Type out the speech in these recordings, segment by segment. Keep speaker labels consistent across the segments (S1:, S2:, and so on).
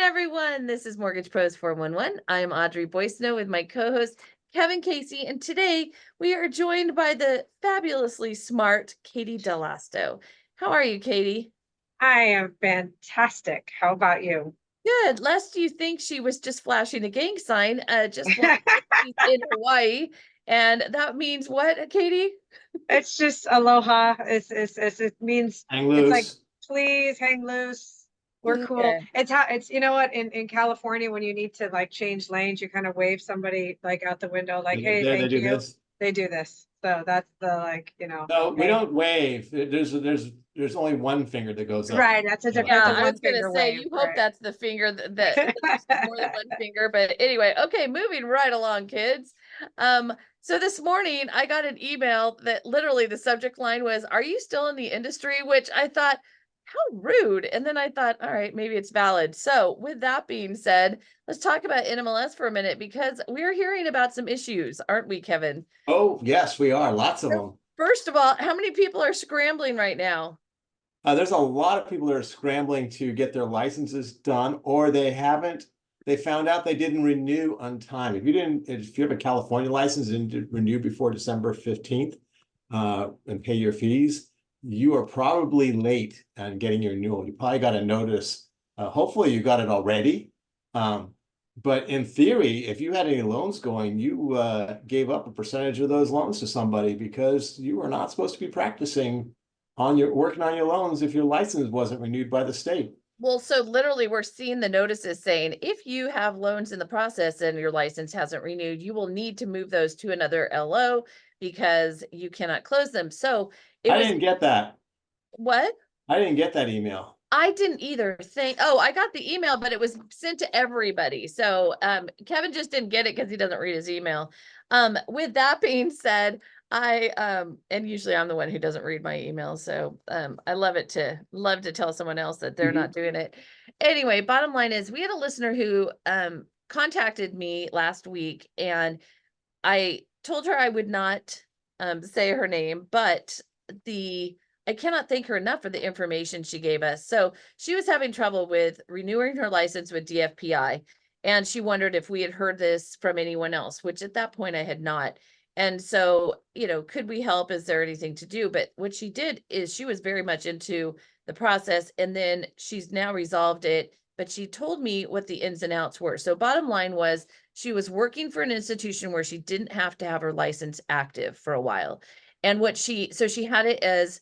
S1: everyone. This is Mortgage Pros 411. I'm Audery Boyceno with my co-host Kevin Casey, and today we are joined by the fabulously smart Katey Dallosto. How are you, Katey?
S2: I am fantastic. How about you?
S1: Good. Lest you think she was just flashing a gang sign, just like she's in Hawaii. And that means what, Katey?
S2: It's just aloha. It means
S3: Hang
S2: it's like
S3: loose.
S2: please hang loose. We're cool.
S1: Okay.
S2: It's how it's you know what in California when you need to like change lanes, you kind of wave somebody like out the window, like, hey,
S3: They
S2: thank
S3: do
S2: you.
S3: this.
S2: They do this. So that's the
S3: No, we
S2: hey.
S3: don't wave. There's only one finger that goes up.
S2: Right. That's a
S3: Yeah.
S2: that's
S1: Yeah,
S2: a
S1: I
S2: one
S1: was gonna
S2: finger
S1: say,
S2: wave,
S1: you hope
S2: right?
S1: that's the finger that there's more than one finger, but anyway, okay, moving right along, kids. So this morning I got an email that literally the subject line was, "Are you still in the industry?" Which I thought, how rude. And then I thought, all right, maybe it's valid. So with that being said, let's talk about NMLS for a minute because we're hearing about some issues, aren't we, Kevin?
S3: Oh, yes, we are. Lots of them.
S1: First of all, how many people are scrambling right now?
S3: There's a lot of people that are scrambling to get their licenses done, or they haven't. They found out they didn't renew on time. If you have a California license and didn't renew before December 15th, and pay your fees, you are probably late on getting your renewal. You probably got a notice. Hopefully you got it already. But in theory, if you had any loans going, you gave up a percentage of those loans to somebody because you were not supposed to be practicing working on your loans if your license wasn't renewed by the state.
S1: Well, so literally we're seeing the notices saying if you have loans in the process and your license hasn't renewed, you will need to move those to another LO because you cannot close them. So
S3: I didn't get that.
S1: What?
S3: I didn't get that email.
S1: I didn't either think. Oh, I got the email, but it was sent to everybody. So Kevin just didn't get it because he doesn't read his email. With that being said, and usually I'm the one who doesn't read my email. So I love to tell someone else that they're not doing it. Anyway, bottom line is we had a listener who contacted me last week, and I told her I would not say her name, but I cannot thank her enough for the information she gave us. So she was having trouble with renewing her license with DFPI, and she wondered if we had heard this from anyone else, which at that point I had not. And so, could we help? Is there anything to do? But what she did is she was very much into the process, and then she's now resolved it. But she told me what the ins and outs were. So bottom line was she was working for an institution where she didn't have to have her license active for a while. And so she had it as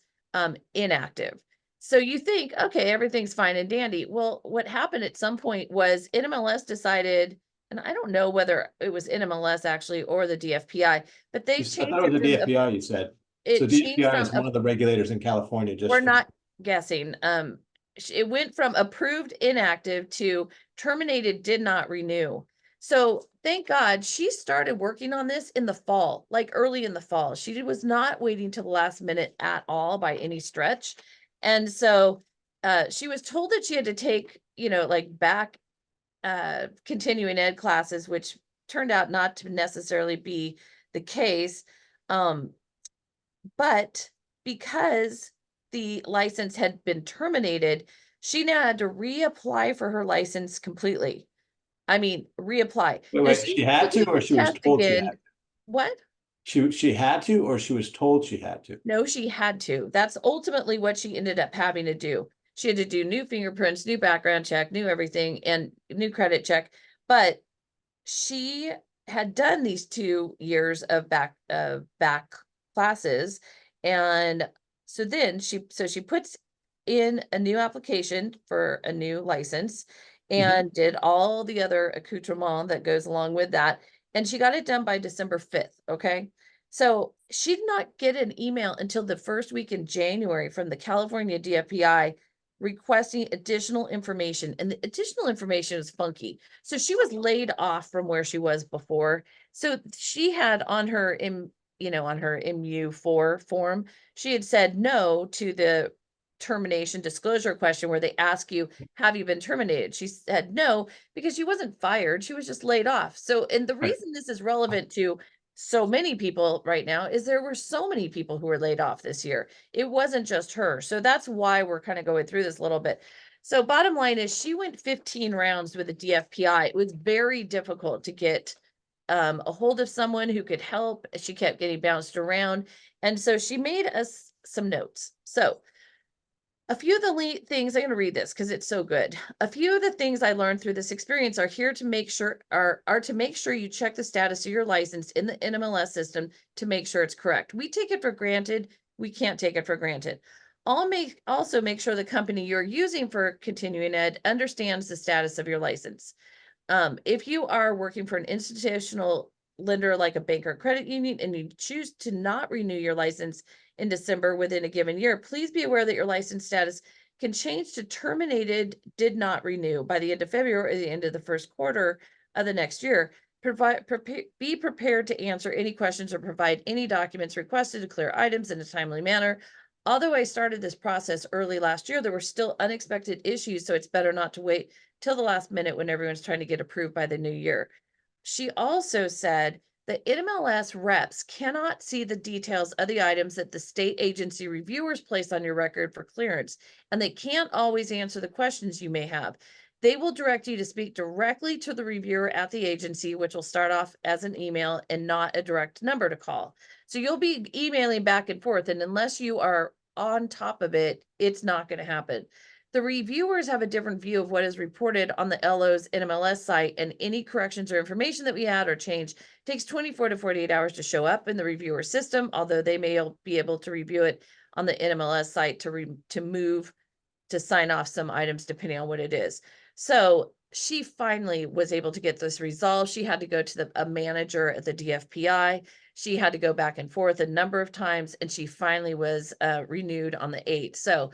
S1: inactive. So you think, okay, everything's fine and dandy. Well, what happened at some point was NMLS decided, and I don't know whether it was NMLS actually or the DFPI, but they changed
S3: I thought it was the DFPI, you said. So DFPI is one of the regulators in California.
S1: We're not guessing. It went from approved inactive to terminated did not renew. So thank God she started working on this in the fall, like early in the fall. She was not waiting till the last minute at all by any stretch. And so she was told that she had to take, like back continuing ed classes, which turned out not to necessarily be the case. But because the license had been terminated, she now had to reapply for her license completely. I mean, reapply.
S3: Wait, she had to, or she was told she had to?
S1: What?
S3: She had to, or she was told she had to?
S1: No, she had to. That's ultimately what she ended up having to do. She had to do new fingerprints, new background check, new everything, and new credit check. But she had done these 2 years of back classes. And so then she puts in a new application for a new license and did all the other accoutrement that goes along with that. And she got it done by December 5th. Okay. So she did not get an email until the first week in January from the California DFPI requesting additional information. And the additional information was funky. So she was laid off from where she was before. So she had on her on her MU4 form, she had said no to the termination disclosure question where they ask you, have you been terminated? She said no, because she wasn't fired. She was just laid off. So, and the reason this is relevant to so many people right now is there were so many people who were laid off this year. It wasn't just her. So that's why we're kind of going through this a little bit. So bottom line is she went 15 rounds with a DFPI. It was very difficult to get a hold of someone who could help. She kept getting bounced around. And so she made us some notes. So a few of the things, I'm going to read this because it's so good. A few of the things I learned through this experience are here to make sure are to make sure you check the status of your license in the NMLS system to make sure it's correct. We take it for granted. We can't take it for granted. Also make sure the company you're using for continuing ed understands the status of your license. If you are working for an institutional lender like a bank or credit union and you choose to not renew your license in December within a given year, please be aware that your license status can change to terminated, did not renew by the end of February or the end of the first quarter of the next year. Be prepared to answer any questions or provide any documents requested to clear items in a timely manner. Although I started this process early last year, there were still unexpected issues, so it's better not to wait till the last minute when everyone's trying to get approved by the new year. She also said the NMLS reps cannot see the details of the items that the state agency reviewers place on your record for clearance, and they can't always answer the questions you may have. They will direct you to speak directly to the reviewer at the agency, which will start off as an email and not a direct number to call. So you'll be emailing back and forth, and unless you are on top of it, it's not going to happen. The reviewers have a different view of what is reported on the LO's NMLS site, and any corrections or information that we add or change takes 24 to 48 hours to show up in the reviewer system, although they may be able to review it on the NMLS site to sign off some items depending on what it is. So she finally was able to get this resolved. She had to go to a manager at the DFPI. She had to go back and forth a number of times, and she finally was renewed on the 8th. So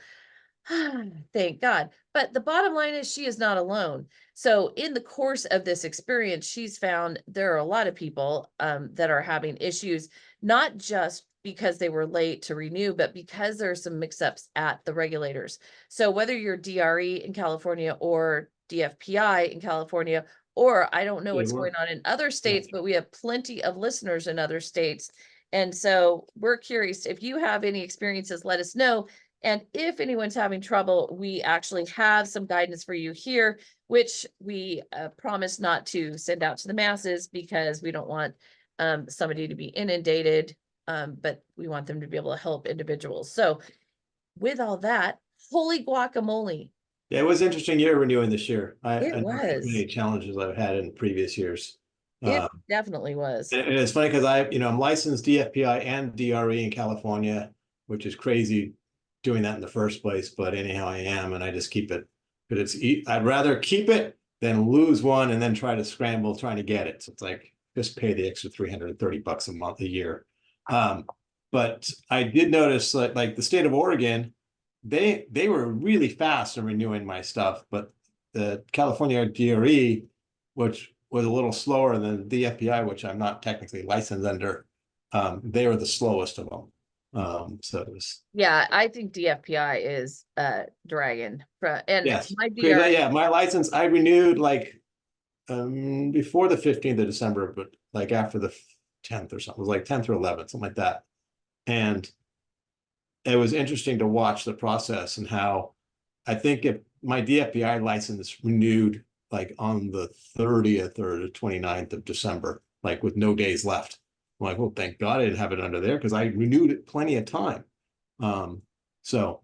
S1: thank God. But the bottom line is she is not alone. So in the course of this experience, she's found there are a lot of people that are having issues, not just because they were late to renew, but because there are some mix-ups at the regulators. So whether you're DRE in California or DFPI in California, or I don't know what's going on in other states, but we have plenty of listeners in other states. And so we're curious if you have any experiences, let us know. And if anyone's having trouble, we actually have some guidance for you here, which we promise not to send out to the masses because we don't want somebody to be inundated, but we want them to be able to help individuals. So with all that, holy guacamole.
S3: Yeah, it was interesting year renewing this year.
S1: It
S3: don't have
S1: was.
S3: many challenges I've had in previous years.
S1: It definitely was.
S3: And it's funny because I'm licensed DFPI and DRE in California, which is crazy doing that in the first place, but anyhow I am, and I just keep it. But I'd rather keep it than lose one and then try to scramble trying to get it. So it's like just pay the extra $330 a year. But I did notice like the state of Oregon, they were really fast in renewing my stuff, but the California DRE, which was a little slower than the DFPI, which I'm not technically licensed under, they were the slowest of them. So it was,
S1: yeah, I think DFPI is dragon, and
S3: yes,
S1: my DRE,
S3: yeah, my license I renewed like before the 15th of December, but like after the 10th or something. It was like 10th or 11th, something like that. And it was interesting to watch the process and how I think if my DFPI license renewed like on the 30th or the 29th of December, like with no days left. I'm like, well, thank God I didn't have it under there because I renewed it plenty of time. So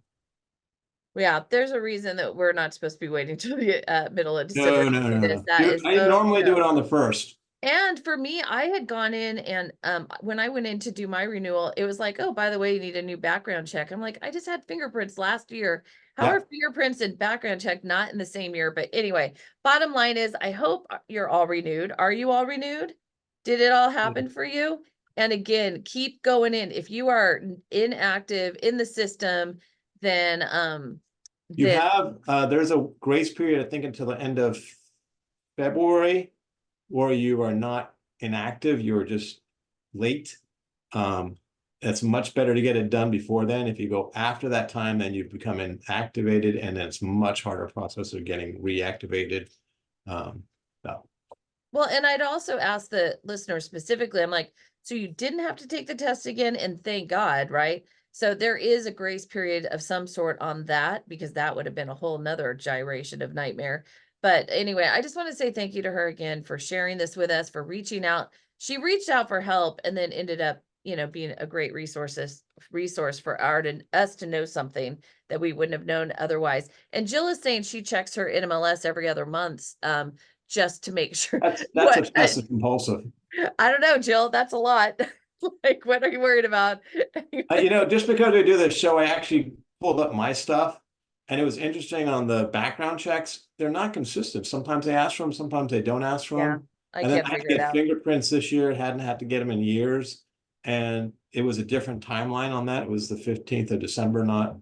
S1: yeah, there's a reason that we're not supposed to be waiting till the middle of December.
S3: no.
S1: I
S3: normally do it on the 1st.
S1: And for me, I had gone in and when I went in to do my renewal, it was like, oh, by the way, you need a new background check. I'm like, I just had fingerprints last year. How are fingerprints and background check not in the same year? But anyway, bottom line is, I hope you're all renewed. Are you all renewed? Did it all happen for you? And again, keep going in. If you are inactive in the system, then
S3: you have there's a grace period, I think, until the end of February, or you are not inactive, you're just late. It's much better to get it done before then. If you go after that time, then you become inactivated, and then it's much harder process of getting reactivated.
S1: Well, and I'd also ask the listener specifically, I'm like, so you didn't have to take the test again, and thank God, right? So there is a grace period of some sort on that, because that would have been a whole nother gyration of nightmare. But anyway, I just want to say thank you to her again for sharing this with us, for reaching out. She reached out for help and then ended up, being a great resource for us to know something that we wouldn't have known otherwise. And Jill is saying she checks her NMLS every other month, just to make sure.
S3: That's obsessive compulsive.
S1: I don't know, Jill, that's a lot. Like, what are you worried about?
S3: Just because we do this show, I actually pulled up my stuff, and it was interesting on the background checks. They're not consistent. Sometimes they ask for them, sometimes they don't ask for them.
S1: I
S3: And then
S1: can't
S3: I had to
S1: figure it
S3: get
S1: out.
S3: fingerprints this year. Hadn't had to get them in years. And it was a different timeline on that. It was the 15th of December, not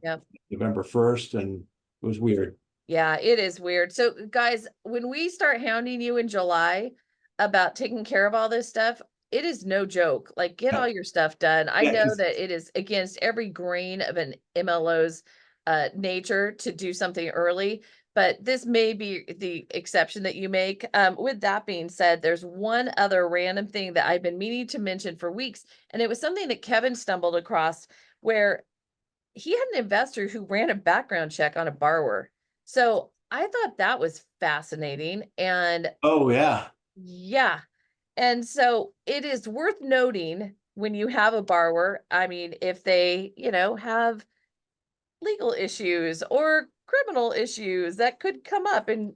S3: November 1st. And it was weird.
S1: Yeah, it is weird. So guys, when we start hounding you in July about taking care of all this stuff, it is no joke. Like, get all your stuff done. I know that it is against every grain of an MLO's nature to do something early, but this may be the exception that you make. With that being said, there's one other random thing that I've been meaning to mention for weeks, and it was something that Kevin stumbled across, where he had an investor who ran a background check on a borrower. So I thought that was fascinating. And
S3: oh, yeah.
S1: Yeah. And so it is worth noting when you have a borrower, I mean, if they, have legal issues or criminal issues that could come up, and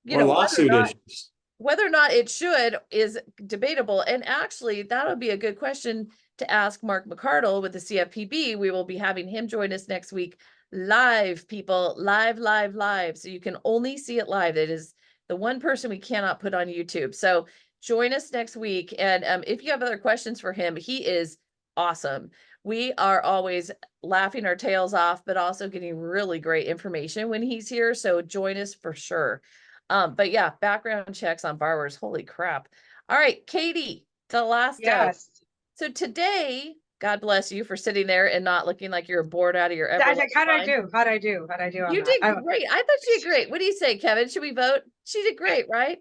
S3: Or lawsuit issues.
S1: whether or not it should is debatable. And actually, that'll be a good question to ask Mark McCardle with the CFPB. We will be having him join us next week live, people, live. So you can only see it live. It is the one person we cannot put on YouTube. So join us next week. And if you have other questions for him, he is awesome. We are always laughing our tails off, but also getting really great information when he's here. So join us for sure. But yeah, background checks on borrowers. Holy crap. All right, Katey, the last.
S2: Yes.
S1: So today, God bless you for sitting there and not looking like you're bored out of your
S2: How'd I do? How'd I do?
S1: You did great. I thought she did great. What do you say, Kevin? Should we vote? She did great, right?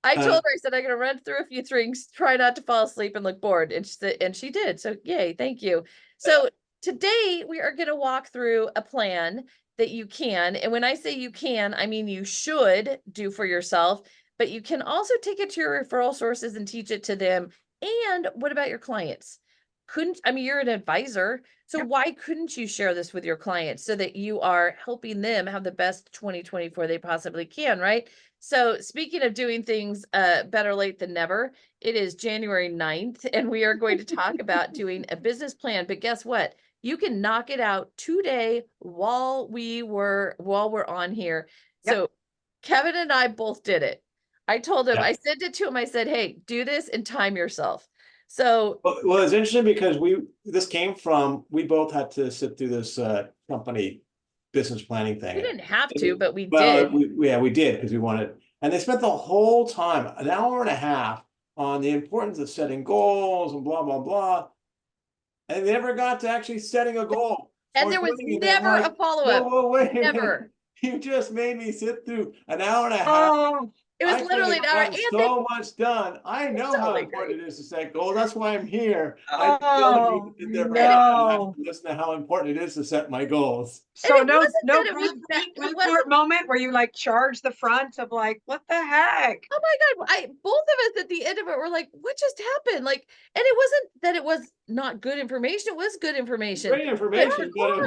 S1: I told her, I said, I'm going to run through a few things, try not to fall asleep and look bored. And she did. So yay, thank you. So today we are going to walk through a plan that you can. And when I say you can, I mean, you should do for yourself, but you can also take it to your referral sources and teach it to them. And what about your clients? You're an advisor. So why couldn't you share this with your clients so that you are helping them have the best 2024 they possibly can, right? So speaking of doing things better late than never, it is January 9th, and we are going to talk about doing a business plan. But guess what? You can knock it out today while we're on here. So Kevin and I both did it. I told him, I sent it to him. I said, hey, do this and time yourself. So
S3: well, it's interesting because we both had to sit through this company business planning thing.
S1: We didn't have to, but we did.
S3: We did because we wanted, and they spent the whole time, an hour and a half, on the importance of setting goals and blah blah blah, and they never got to actually setting a goal.
S1: And there was never a follow-up.
S3: Whoa, wait
S1: never.
S3: You just made me sit through an hour and a half.
S1: It was literally an hour.
S3: And so much done. I know how important it is to set goals. That's why I'm here.
S2: No.
S3: Listen to how important it is to set my goals.
S2: So no moment where you like charge the front of like, what the heck?
S1: Oh my God. Both of us at the end of it were like, what just happened? Like, and it wasn't that it was not good information. It was good information.
S3: Great information.
S1: But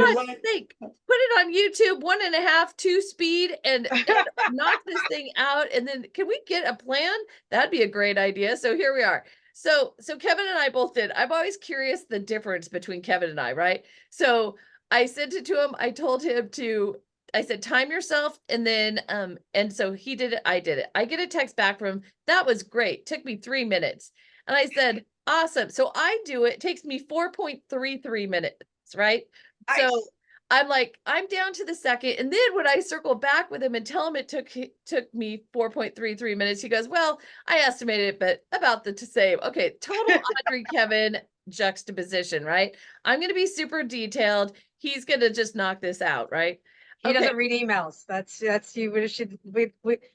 S1: put it on YouTube, 1.5, 2 speed, and knock this thing out. And then can we get a plan? That'd be a great idea. So here we are. So Kevin and I both did. I'm always curious the difference between Kevin and I, right? So I sent it to him. I told him I said, time yourself. And then, and so he did it. I did it. I get a text back from him. That was great. Took me 3 minutes. And I said, awesome. So I do it. It takes me 4.33 minutes, right? Nice. So I'm like, I'm down to the second. And then when I circle back with him and tell him it took me 4.33 minutes, he goes, well, I estimated it, but about the same. Okay. Total Audery Kevin juxtaposition, right? I'm going to be super detailed. He's going to just knock this out, right?
S2: He doesn't read emails. That's you.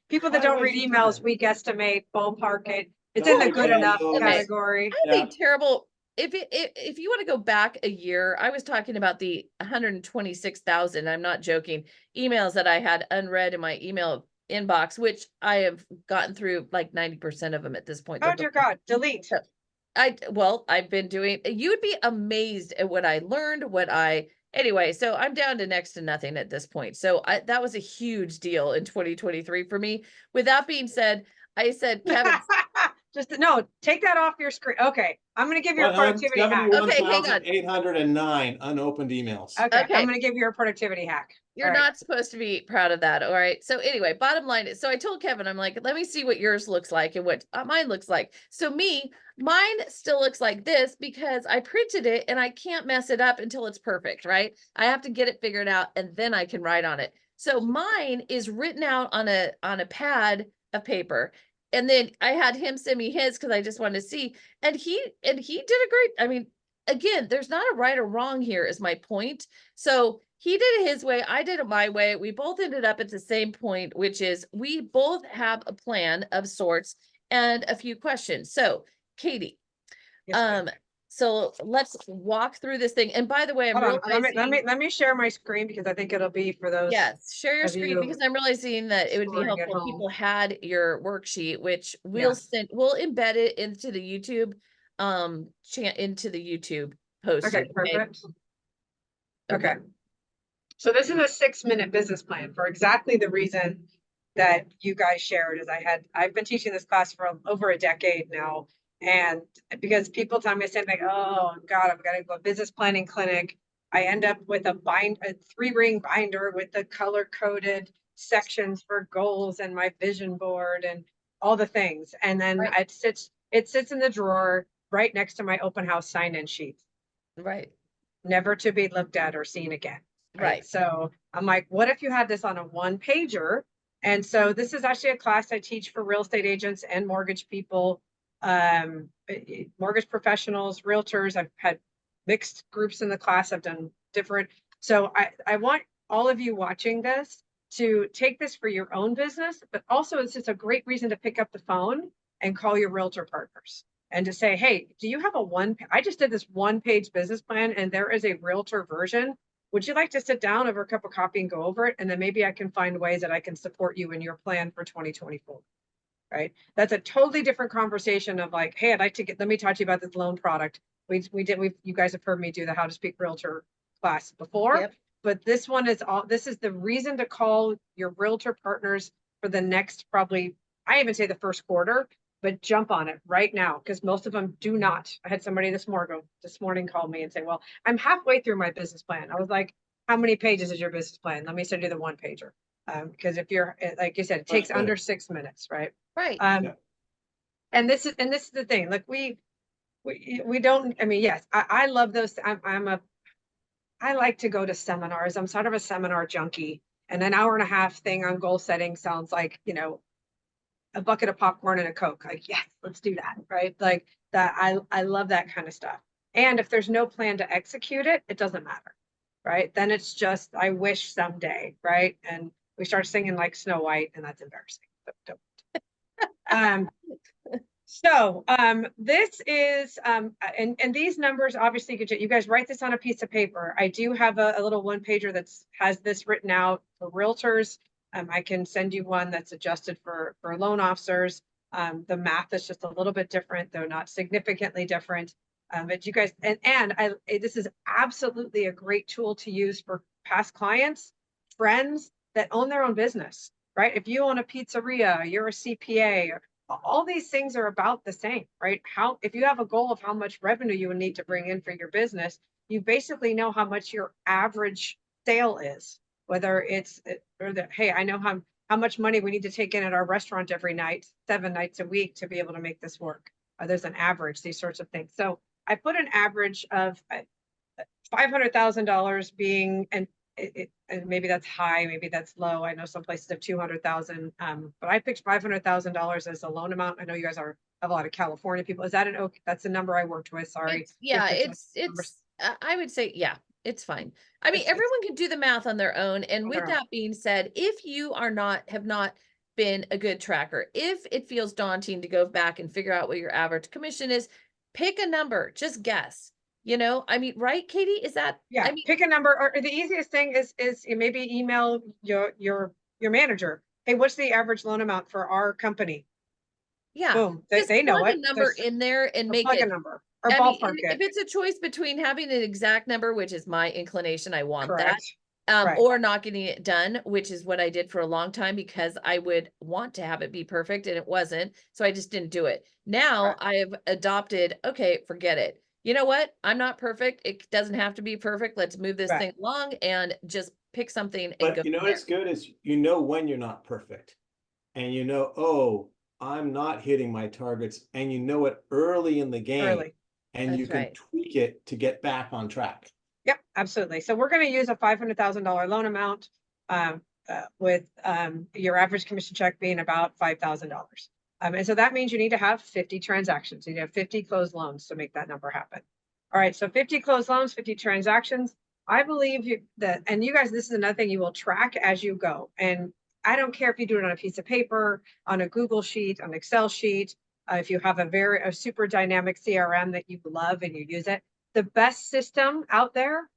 S2: People that don't read emails, we guesstimate, ballpark it. It's in the good enough category.
S1: I have a terrible if you want to go back a year, I was talking about the 126,000, I'm not joking, emails that I had unread in my email inbox, which I have gotten through like 90% of them at this point.
S2: Oh, dear God, delete.
S1: I've been doing, you would be amazed at what I learned, anyway, so I'm down to next to nothing at this point. So that was a huge deal in 2023 for me. With that being said, I said, Kevin,
S2: no, take that off your screen. Okay, I'm going to give you a productivity hack.
S1: Okay, hang on.
S3: 71,809 unopened emails.
S2: Okay, I'm going to give you a productivity hack.
S1: You're not supposed to be proud of that. All right. So anyway, bottom line is, so I told Kevin, I'm like, let me see what yours looks like and what mine looks like. So mine still looks like this because I printed it and I can't mess it up until it's perfect, right? I have to get it figured out and then I can write on it. So mine is written out on a pad of paper. And then I had him send me his because I just wanted to see. And he did a great, I mean, again, there's not a right or wrong here is my point. So he did it his way. I did it my way. We both ended up at the same point, which is we both have a plan of sorts and a few questions. So Katey,
S2: Yes,
S1: so let's walk through this thing. And by the way, I'm
S2: let me share my screen because I think it'll be for those.
S1: Yes, share your screen because I'm realizing that it would be helpful if people had your worksheet, which we'll embed it into the YouTube post.
S2: Okay, perfect. Okay. So this is a 6-minute business plan for exactly the reason that you guys shared. I've been teaching this class for over a decade now. And because people tell me, I say like, oh God, I've got to go to a business planning clinic. I end up with a 3-ring binder with the color coded sections for goals and my vision board and all the things. And then it sits in the drawer right next to my open house sign-in sheet.
S1: Right.
S2: Never to be looked at or seen again.
S1: Right.
S2: So I'm like, what if you had this on a 1-pager? And so this is actually a class I teach for real estate agents and mortgage people, mortgage professionals, realtors. I've had mixed groups in the class. I've done different. So I want all of you watching this to take this for your own business, but also it's just a great reason to pick up the phone and call your realtor partners and to say, hey, do you have I just did this 1-page business plan and there is a realtor version. Would you like to sit down over a cup of coffee and go over it? And then maybe I can find ways that I can support you in your plan for 2024, right? That's a totally different conversation of like, hey, let me talk to you about this loan product. You guys have heard me do the How to Speak Realtor class before, but this is the reason to call your realtor partners for the next, probably, I even say the first quarter, but jump on it right now because most of them do not. I had somebody this morning call me and say, well, I'm halfway through my business plan. I was like, how many pages is your business plan? Let me send you the 1-pager. Because if you're, like you said, it takes under 6 minutes, right?
S1: Right.
S2: And this is the thing. Like we don't, I mean, yes, I love those. I like to go to seminars. I'm sort of a seminar junkie, and an hour and a half thing on goal setting sounds like, a bucket of popcorn and a Coke. Like, yes, let's do that. Right. Like that. I love that kind of stuff. And if there's no plan to execute it, it doesn't matter. Right. Then it's just, I wish someday. Right. And we start singing like Snow White, and that's embarrassing. So this is, and these numbers, obviously, you guys write this on a piece of paper. I do have a little 1-pager has this written out for realtors. I can send you one that's adjusted for loan officers. The math is just a little bit different, though not significantly different. But you guys, this is absolutely a great tool to use for past clients, friends that own their own business, right? If you own a pizzeria, you're a CPA, all these things are about the same, right? If you have a goal of how much revenue you would need to bring in for your business, you basically know how much your average sale is. Whether it's hey, I know how much money we need to take in at our restaurant every night, 7 nights a week to be able to make this work. There's an average, these sorts of things. So I put an average of $500,000 being, and maybe that's high, maybe that's low. I know some places have 200,000, but I picked $500,000 as a loan amount. I know you guys have a lot of California people. Is that that's the number I worked with? Sorry.
S1: I would say, yeah. It's fine. I mean, everyone can do the math on their own. And with that being said, if you have not been a good tracker, if it feels daunting to go back and figure out what your average commission is, pick a number, just guess, I mean, right, Katey? Is that,
S2: Yeah,
S1: I mean,
S2: pick a number, or the easiest thing is you maybe email your manager. Hey, what's the average loan amount for our company?
S1: yeah,
S2: Boom,
S1: just
S2: they know
S1: plug a
S2: it.
S1: number in there and
S2: Or
S1: make
S2: plug a
S1: it.
S2: number or
S1: I mean,
S2: ballpark
S1: if
S2: it.
S1: it's a choice between having an exact number, which is my inclination, I want that,
S2: Correct. Right.
S1: or not getting it done, which is what I did for a long time because I would want to have it be perfect and it wasn't. So I just didn't do it. Now
S2: Right.
S1: I have adopted, okay, forget it. You know what? I'm not perfect. It doesn't have to be perfect. Let's move this
S2: Right.
S1: thing along and just pick something and go
S3: But you know
S1: from there.
S3: what's good is when you're not perfect, and oh, I'm not hitting my targets, and it early in the game,
S2: Early.
S3: and
S1: That's
S3: you can
S1: right.
S3: tweak it to get back on track.
S2: Yep, absolutely. So we're going to use a $500,000 loan amount with your average commission check being about $5,000. And so that means you need to have 50 transactions. You need to have 50 closed loans to make that number happen. All right, so 50 closed loans, 50 transactions. I believe and you guys, this is another thing you will track as you go. And I don't care if you do it on a piece of paper, on a Google sheet, on an Excel sheet, if you have a super dynamic CRM that you love and you use it. The best system out there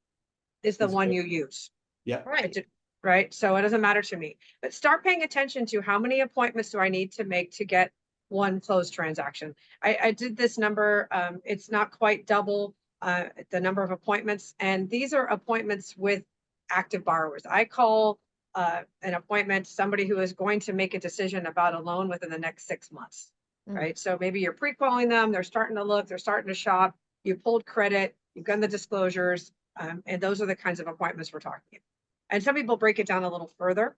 S2: is the one you use.
S3: Yeah.
S1: Right.
S2: Right. So it doesn't matter to me, but start paying attention to how many appointments do I need to make to get one closed transaction. I did this number. It's not quite double the number of appointments. And these are appointments with active borrowers. I call an appointment somebody who is going to make a decision about a loan within the next 6 months. Right. So maybe you're pre-qualifying them. They're starting to look, they're starting to shop. You pulled credit, you've done the disclosures, and those are the kinds of appointments we're talking about. And some people break it down a little further,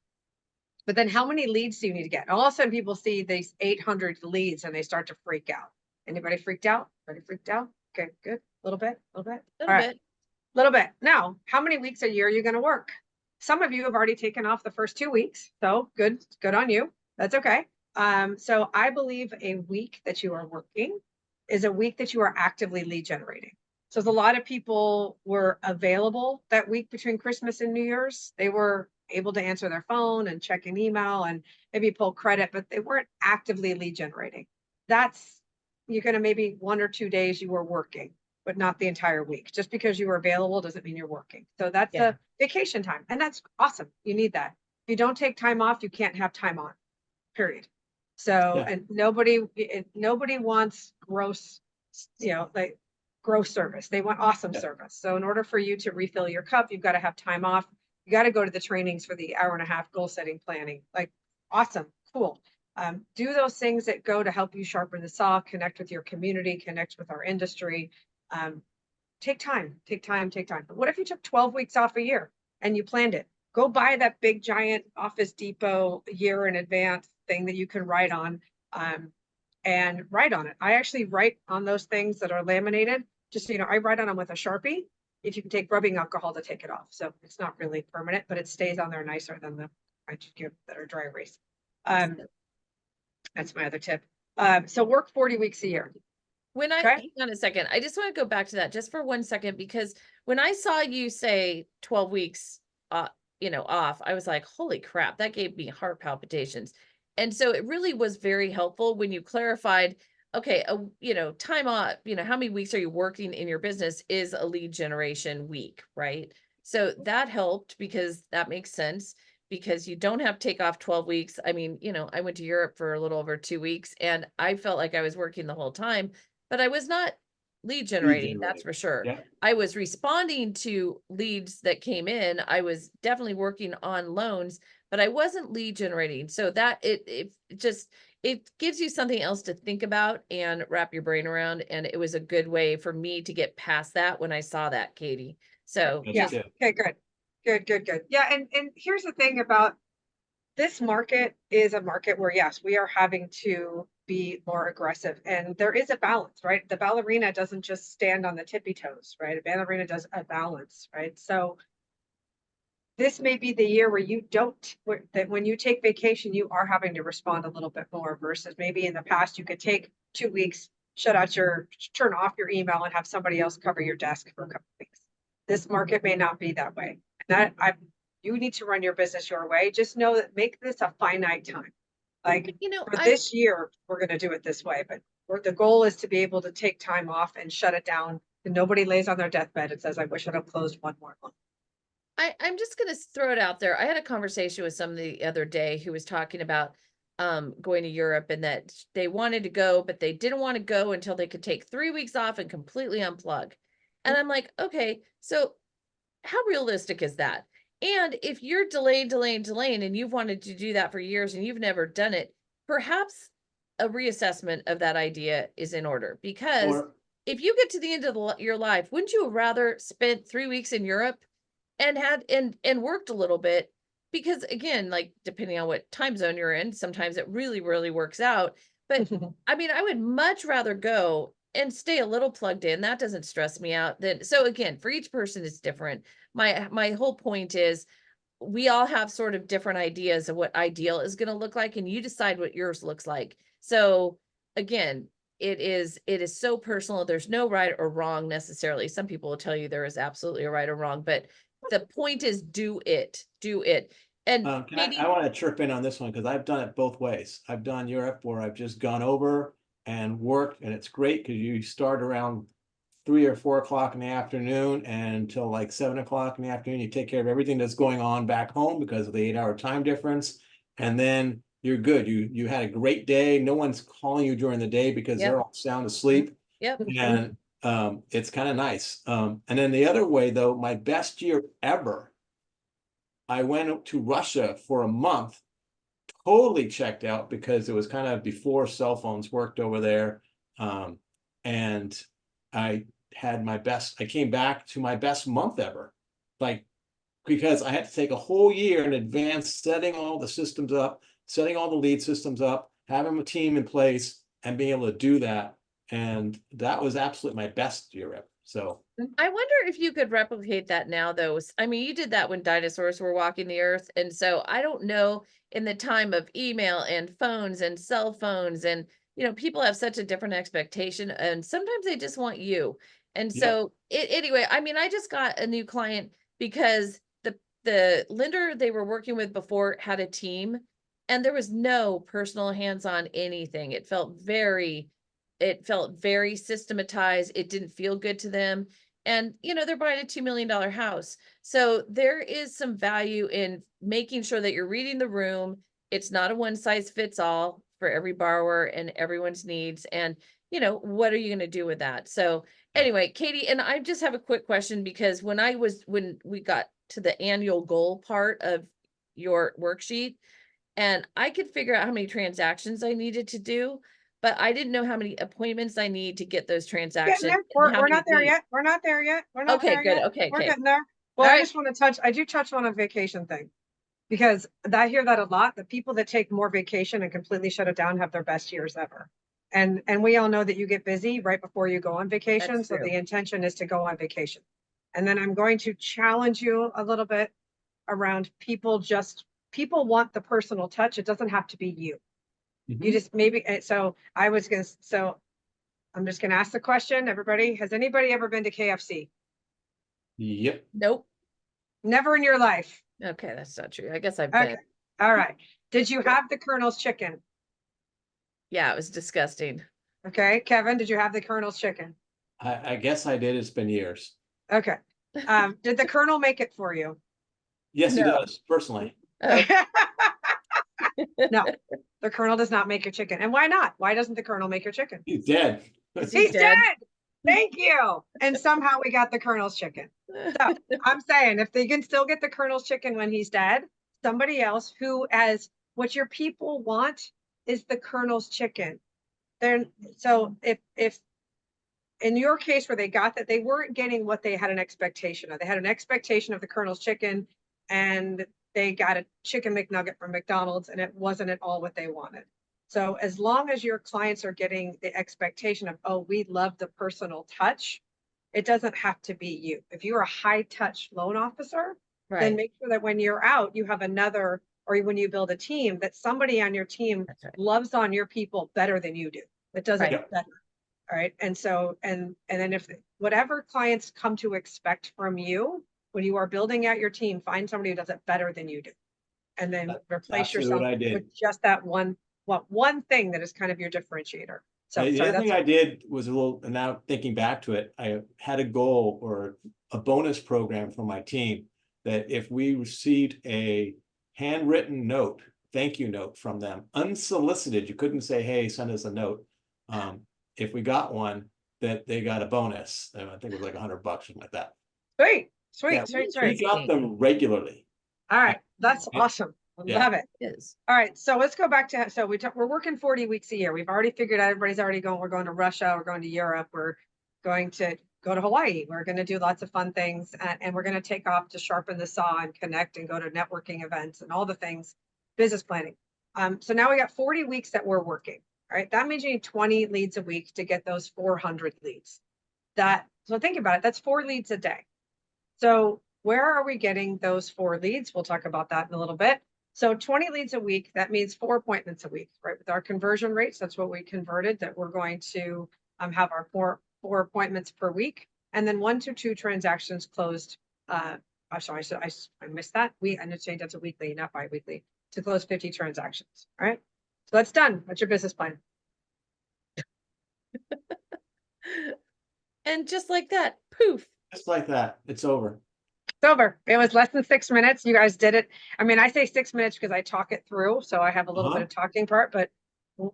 S2: but then how many leads do you need to get? All of a sudden people see these 800 leads and they start to freak out. Anybody freaked out? Anybody freaked out? Okay, good. A little bit.
S1: A little
S2: All right.
S1: bit.
S2: Little bit. Now, how many weeks a year are you going to work? Some of you have already taken off the first 2 weeks. So good on you. That's okay. So I believe a week that you are working is a week that you are actively lead generating. So a lot of people were available that week between Christmas and New Year's. They were able to answer their phone and check an email and maybe pull credit, but they weren't actively lead generating. You're going to maybe 1 or 2 days you were working, but not the entire week. Just because you were available doesn't mean you're working. So that's a vacation time. And that's awesome. You need that. If you don't take time off, you can't have time on, period. So, and nobody wants gross, like gross service. They want awesome service. So in order for you to refill your cup, you've got to have time off. You got to go to the trainings for the 1.5 hour goal setting planning. Like, awesome, cool. Do those things that go to help you sharpen the saw, connect with your community, connect with our industry. Take time. But what if you took 12 weeks off a year and you planned it? Go buy that big giant Office Depot year in advance thing that you can write on, and write on it. I actually write on those things that are laminated. Just so you know, I write on them with a Sharpie. If you can take rubbing alcohol to take it off. So it's not really permanent, but it stays on there nicer than the I just give that are dry erase. That's my other tip. So work 40 weeks a year.
S1: Hang on a second, I just want to go back to that just for 1 second, because when I saw you say 12 weeks, off, I was like, holy crap, that gave me heart palpitations. And so it really was very helpful when you clarified, okay, time off, how many weeks are you working in your business is a lead generation week, right? So that helped because that makes sense, because you don't have to take off 12 weeks. I mean, I went to Europe for a little over 2 weeks and I felt like I was working the whole time, but I was not lead generating, that's for sure.
S3: Yeah.
S1: I was responding to leads that came in. I was definitely working on loans, but I wasn't lead generating. So that it gives you something else to think about and wrap your brain around. And it was a good way for me to get past that when I saw that, Katey. So
S2: yeah. Okay, good. Yeah. And here's the thing about this market is a market where, yes, we are having to be more aggressive, and there is a balance, right? The ballerina doesn't just stand on the tippy toes, right? A ballerina does a balance, right? So this may be the year where that when you take vacation, you are having to respond a little bit more versus maybe in the past, you could take 2 weeks, turn off your email and have somebody else cover your desk for a couple of weeks. This market may not be that way. You need to run your business your way. Just know that make this a finite time. Like, for this year, we're going to do it this way, but the goal is to be able to take time off and shut it down. And nobody lays on their deathbed and says, I wish I'd have closed one more loan.
S1: I'm just going to throw it out there. I had a conversation with somebody the other day who was talking about going to Europe and that they wanted to go, but they didn't want to go until they could take 3 weeks off and completely unplug. And I'm like, okay, so how realistic is that? And if you're delaying, and you've wanted to do that for years and you've never done it, perhaps a reassessment of that idea is in order. Because
S3: Or
S1: if you get to the end of your life, wouldn't you have rather spent 3 weeks in Europe and had and worked a little bit? Because again, like depending on what time zone you're in, sometimes it really, really works out. But I mean, I would much rather go and stay a little plugged in. That doesn't stress me out. Then so again, for each person it's different. My whole point is we all have sort of different ideas of what ideal is going to look like, and you decide what yours looks like. So again, it is so personal. There's no right or wrong necessarily. Some people will tell you there is absolutely a right or wrong, but the point is do it. And
S3: I want to chirp in on this one because I've done it both ways. I've done Europe where I've just gone over and worked, and it's great because you start around 3 or 4 o'clock in the afternoon and until like 7 o'clock in the afternoon, you take care of everything that's going on back home because of the 8-hour time difference. And then you're good. You had a great day. No one's calling you during the day because
S1: Yep.
S3: they're all sound asleep.
S1: Yep.
S3: And it's kind of nice. And then the other way though, my best year ever, I went to Russia for a month, totally checked out because it was kind of before cell phones worked over there. And I came back to my best month ever, like, because I had to take a whole year in advance, setting all the systems up, setting all the lead systems up, having a team in place and being able to do that. And that was absolutely my best year ever. So
S1: I wonder if you could replicate that now, though. I mean, you did that when dinosaurs were walking the earth. And so I don't know in the time of email and phones and cell phones and, people have such a different expectation and sometimes they just want you. And so anyway, I mean, I just got a new client because the lender they were working with before had a team and there was no personal hands-on anything. It felt very systematized. It didn't feel good to them. And, they're buying a $2 million house. So there is some value in making sure that you're reading the room. It's not a one size fits all for every borrower and everyone's needs. And, what are you going to do with that? So anyway, Katey, and I just have a quick question because when we got to the annual goal part of your worksheet and I could figure out how many transactions I needed to do, but I didn't know how many appointments I need to get those transactions.
S2: We're not there yet. We're not there yet. We're not
S1: Okay,
S2: there
S1: good.
S2: yet.
S1: Okay,
S2: We're
S1: okay.
S2: getting there. Well,
S1: All
S2: I
S1: right.
S2: just want to I do touch on a vacation thing because I hear that a lot. The people that take more vacation and completely shut it down have their best years ever. And we all know that you get busy right before you go on vacation.
S1: That's
S2: So
S1: true.
S2: the intention is to go on vacation. And then I'm going to challenge you a little bit around people want the personal touch. It doesn't have to be you. You just maybe, so I'm just going to ask the question. Everybody, has anybody ever been to KFC?
S3: Yep.
S1: Nope.
S2: Never in your life.
S1: Okay, that's not true. I guess I've
S2: Okay.
S1: been.
S2: All right. Did you have the Colonel's chicken?
S1: Yeah, it was disgusting.
S2: Okay. Kevin, did you have the Colonel's chicken?
S3: I guess I did. It's been years.
S2: Okay. Did the Colonel make it for you?
S3: Yes, he
S1: No.
S3: does, personally.
S1: Oh.
S2: No, the Colonel does not make your chicken. And why not? Why doesn't the Colonel make your chicken?
S3: He's dead.
S2: He's dead. Thank you. And somehow we got the Colonel's chicken. So I'm saying if they can still get the Colonel's chicken when he's dead, somebody else who what your people want is the Colonel's chicken. So if in your case where they got that, they weren't getting what they had an expectation of. They had an expectation of the Colonel's chicken and they got a chicken McNugget from McDonald's and it wasn't at all what they wanted. So as long as your clients are getting the expectation of, oh, we love the personal touch, it doesn't have to be you. If you're a high touch loan officer, then make sure that when you're out, you have another, or when you build a team, that somebody on your team loves on your people better than you do. That does it better. All right. And so, and then if whatever clients come to expect from you, when you are building out your team, find somebody who does it better than you do. And then replace yourself with just that one thing that is kind of your differentiator. So
S3: The
S2: sorry,
S3: other
S2: that's
S3: thing I did was a little, and now thinking back to it, I had a goal or a bonus program for my team that if we received a handwritten note, thank you note from them, unsolicited, you couldn't say, hey, send us a note. If we got one, that they got a bonus. I think it was like $100, something like that.
S2: sweet,
S3: Yeah,
S2: sweet.
S3: we got them regularly.
S2: All right, that's
S3: Yeah.
S2: awesome. I
S3: Yeah.
S2: love it.
S1: It is.
S2: All right, so let's go back to, so we're working 40 weeks a year. We've already figured out everybody's already going, we're going to Russia, we're going to Europe, we're going to go to Hawaii. We're going to do lots of fun things, and we're going to take off to sharpen the saw and connect and go to networking events and all the things, business planning. So now we got 40 weeks that we're working. All right, that means you need 20 leads a week to get those 400 leads. So think about it, that's 4 leads a day. So where are we getting those 4 leads? We'll talk about that in a little bit. So 20 leads a week, that means 4 appointments a week, right? With our conversion rates, that's what we converted, that we're going to have our four appointments per week, and then 1 to 2 transactions closed. I'm sorry, I missed that. I need to change that to weekly, not bi-weekly, to close 50 transactions. All right, so that's done. That's your business plan.
S1: And just like that, poof.
S3: Just like that, it's over.
S2: It's over. It was less than 6 minutes. You guys did it. I mean, I say 6 minutes because I talk it through, so I have a little bit of talking part. But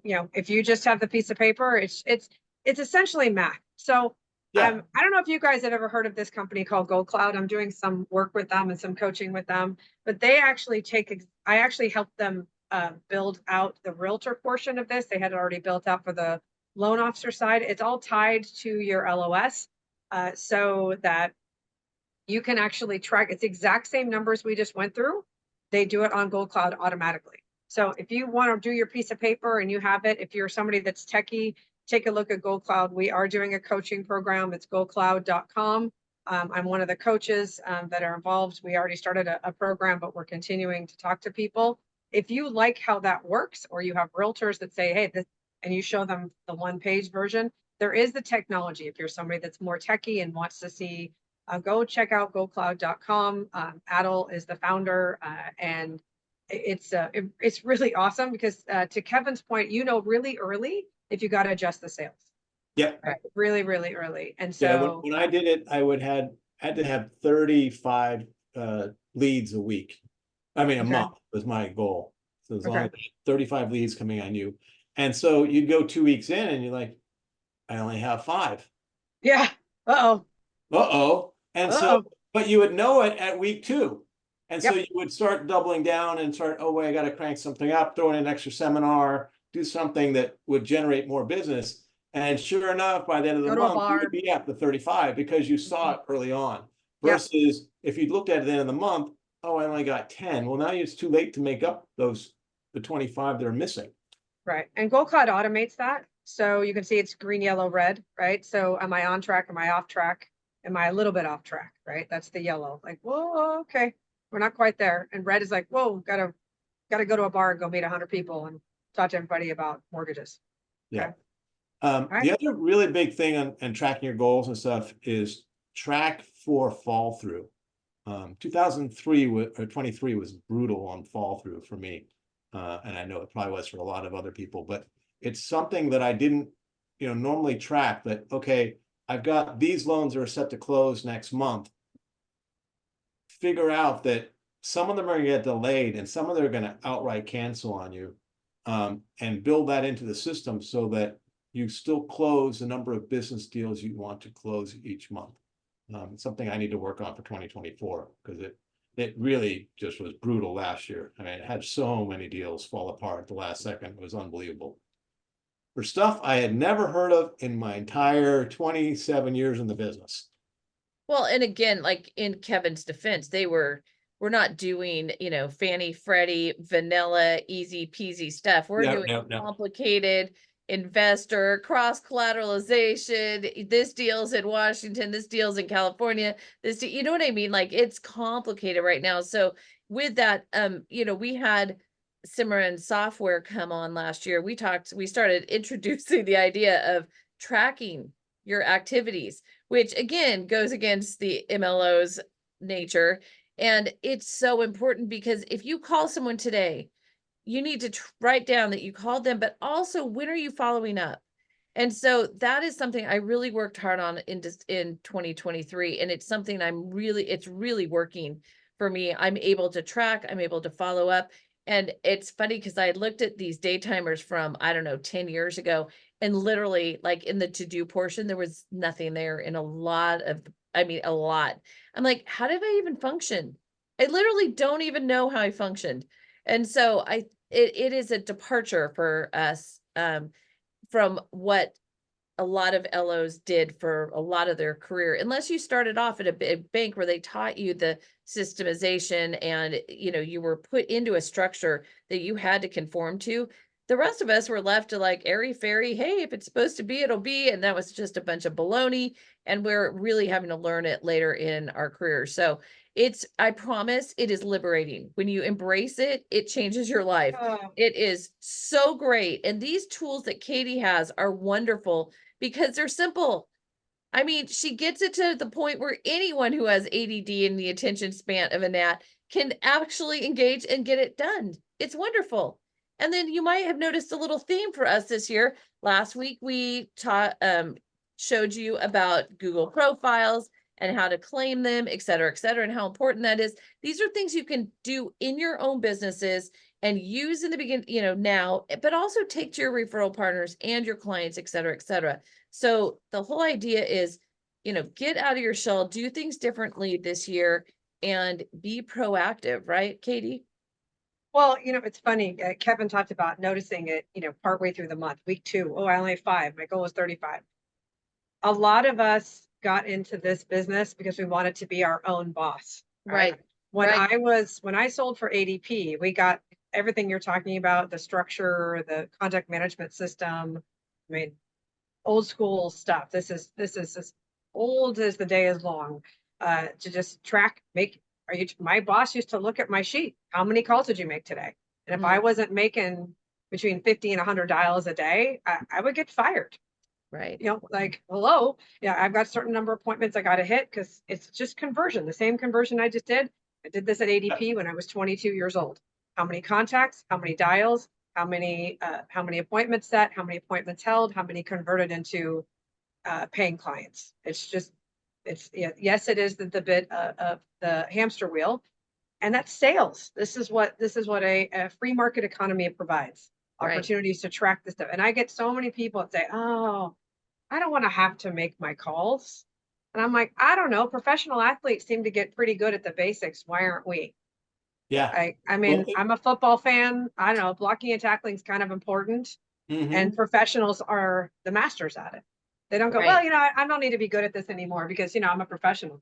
S2: if you just have the piece of paper, it's essentially math. So
S3: Yeah.
S2: I don't know if you guys have ever heard of this company called Gold Cloud. I'm doing some work with them and some coaching with them, but they actually I actually helped them build out the realtor portion of this. They had it already built out for the loan officer side. It's all tied to your LOS, so that you can actually track. It's the exact same numbers we just went through. They do it on Gold Cloud automatically. So if you want to do your piece of paper and you have it, if you're somebody that's techie, take a look at Gold Cloud. We are doing a coaching program. It's goldcloud.com. I'm one of the coaches that are involved. We already started a program, but we're continuing to talk to people. If you like how that works, or you have realtors that say, hey, this, and you show them the 1-page version, there is the technology. If you're somebody that's more techie and wants to see, go check out goldcloud.com. Adel is the founder, and it's really awesome because to Kevin's point, really early if you got to adjust the sales.
S3: Yep.
S2: Right. Really, really early. And so
S3: yeah, when I did it, I had to have 35 leads a week. I mean, a month was my goal. So as long as 35 leads coming, I knew. And so you'd go 2 weeks in and you're like, I only have 5.
S2: Yeah. Uh-oh.
S3: And so, but you would know it at week 2. And so you would start doubling down and start, oh, wait, I got to crank something up, throw in an extra seminar, do something that would generate more business. And sure enough, by the end of the month, you would be at the 35 because you saw it early on. Versus if you looked at it at the end of the month, oh, I only got 10. Well, now it's too late to make up the 25 that are missing.
S2: Right. And Gold Cloud automates that. So you can see it's green, yellow, red, right? So am I on track? Am I off track? Am I a little bit off track? Right. That's the yellow. Like, whoa, okay, we're not quite there. And red is like, whoa, gotta go to a bar and go meet 100 people and talk to everybody about mortgages.
S3: Yeah. The other really big thing on tracking your goals and stuff is track for fall through. 2023 was brutal on fall through for me. And I know it probably was for a lot of other people, but it's something that I didn't, normally track. That, okay, I've got these loans that are set to close next month. Figure out that some of them are going to get delayed and some of them are going to outright cancel on you, and build that into the system so that you still close the number of business deals you want to close each month. It's something I need to work on for 2024 because it really just was brutal last year. I mean, it had so many deals fall apart at the last second. It was unbelievable. For stuff I had never heard of in my entire 27 years in the business.
S1: Well, and again, like in Kevin's defense, we're not doing, Fannie, Freddie, vanilla, easy peasy stuff. We're doing complicated investor, cross collateralization. This deal's in Washington, this deal's in California. You know what I mean? Like it's complicated right now. So with that, we had Simran software come on last year. We started introducing the idea of tracking your activities, which again goes against the MLO's nature. And it's so important because if you call someone today, you need to write down that you called them, but also when are you following up? And so that is something I really worked hard on in 2023. And it's something it's really working for me. I'm able to track, I'm able to follow up. And it's funny because I had looked at these day timers from, I don't know, 10 years ago. And literally, like in the to-do portion, there was nothing there in a lot. I'm like, how did I even function? I literally don't even know how I functioned. And so it is a departure for us from what a lot of LOs did for a lot of their career, unless you started off at a big bank where they taught you the systemization and, you were put into a structure that you had to conform to. The rest of us were left to like airy fairy, hey, if it's supposed to be, it'll be. And that was just a bunch of baloney. And we're really having to learn it later in our careers. So I promise it is liberating. When you embrace it, it changes your life.
S2: Oh,
S1: It is so great. And these tools that Katey has are wonderful because they're simple. I mean, she gets it to the point where anyone who has ADD and the attention span of a gnat can actually engage and get it done. It's wonderful. And then you might have noticed a little theme for us this year. Last week, we showed you about Google profiles and how to claim them, et cetera, and how important that is. These are things you can do in your own businesses and use in the beginning, now, but also take to your referral partners and your clients, et cetera, et cetera. So the whole idea is, get out of your shell, do things differently this year and be proactive, right, Katey?
S2: well, it's funny. Kevin talked about noticing it, partway through the month, week 2. Oh, I only have 5. My goal was 35. A lot of us got into this business because we wanted to be our own boss.
S1: Right.
S2: When
S1: Right.
S2: when I sold for ADP, we got everything you're talking about, the structure, the contact management system. I mean, old school stuff. This is as old as the day is long. To just track, my boss used to look at my sheet. How many calls did you make today? And if I wasn't making between 50 and 100 dials a day, I would get fired.
S1: Right.
S2: Like, hello, yeah, I've got a certain number of appointments I got to hit because it's just conversion, the same conversion I just did. I did this at ADP when I was 22 years old. How many contacts, how many dials, how many appointments set, how many appointments held, how many converted into paying clients. Yes, it is the bit of the hamster wheel, and that's sales. This is what a free market economy provides.
S1: Right.
S2: Opportunities to track this stuff. And I get so many people that say, oh, I don't want to have to make my calls. And I'm like, I don't know. Professional athletes seem to get pretty good at the basics. Why aren't we?
S3: Yeah.
S2: I mean,
S3: Well,
S2: I'm a football fan. I don't know. Blocking and tackling is kind of important. And professionals are the masters at it. They don't go, well,
S1: Right.
S2: I don't need to be good at this anymore because, I'm a professional.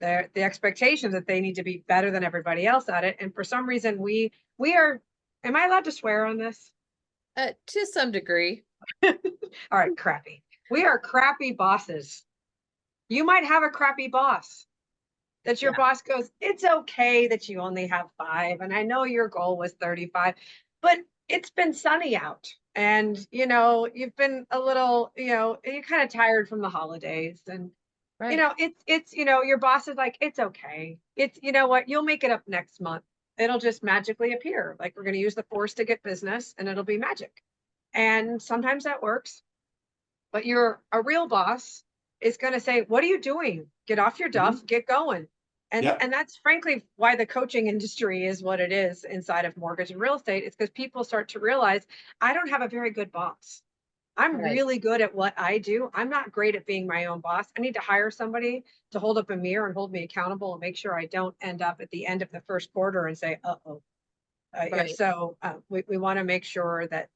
S2: The expectations that they need to be better than everybody else at it. And for some reason, we are, am I allowed to swear on this?
S1: To some degree.
S2: All right, crappy. We are crappy bosses. You might have a crappy boss that your boss goes, it's okay that you only have 5. And I know your goal was 35, but it's been sunny out. And, you've been a little, you're kind of tired from the holidays. And,
S1: Right.
S2: it's, your boss is like, it's okay. It's, what, you'll make it up next month. It'll just magically appear. Like, we're going to use the force to get business and it'll be magic. And sometimes that works. But a real boss is going to say, what are you doing? Get off your duff, get going. And that's frankly why the coaching industry is what it is inside of mortgage and real estate. It's because people start to realize I don't have a very good boss. I'm really good at what I do. I'm not great at being my own boss. I need to hire somebody to hold up a mirror and hold me accountable and make sure I don't end up at the end of the first quarter and say, uh-oh. So we want to make sure that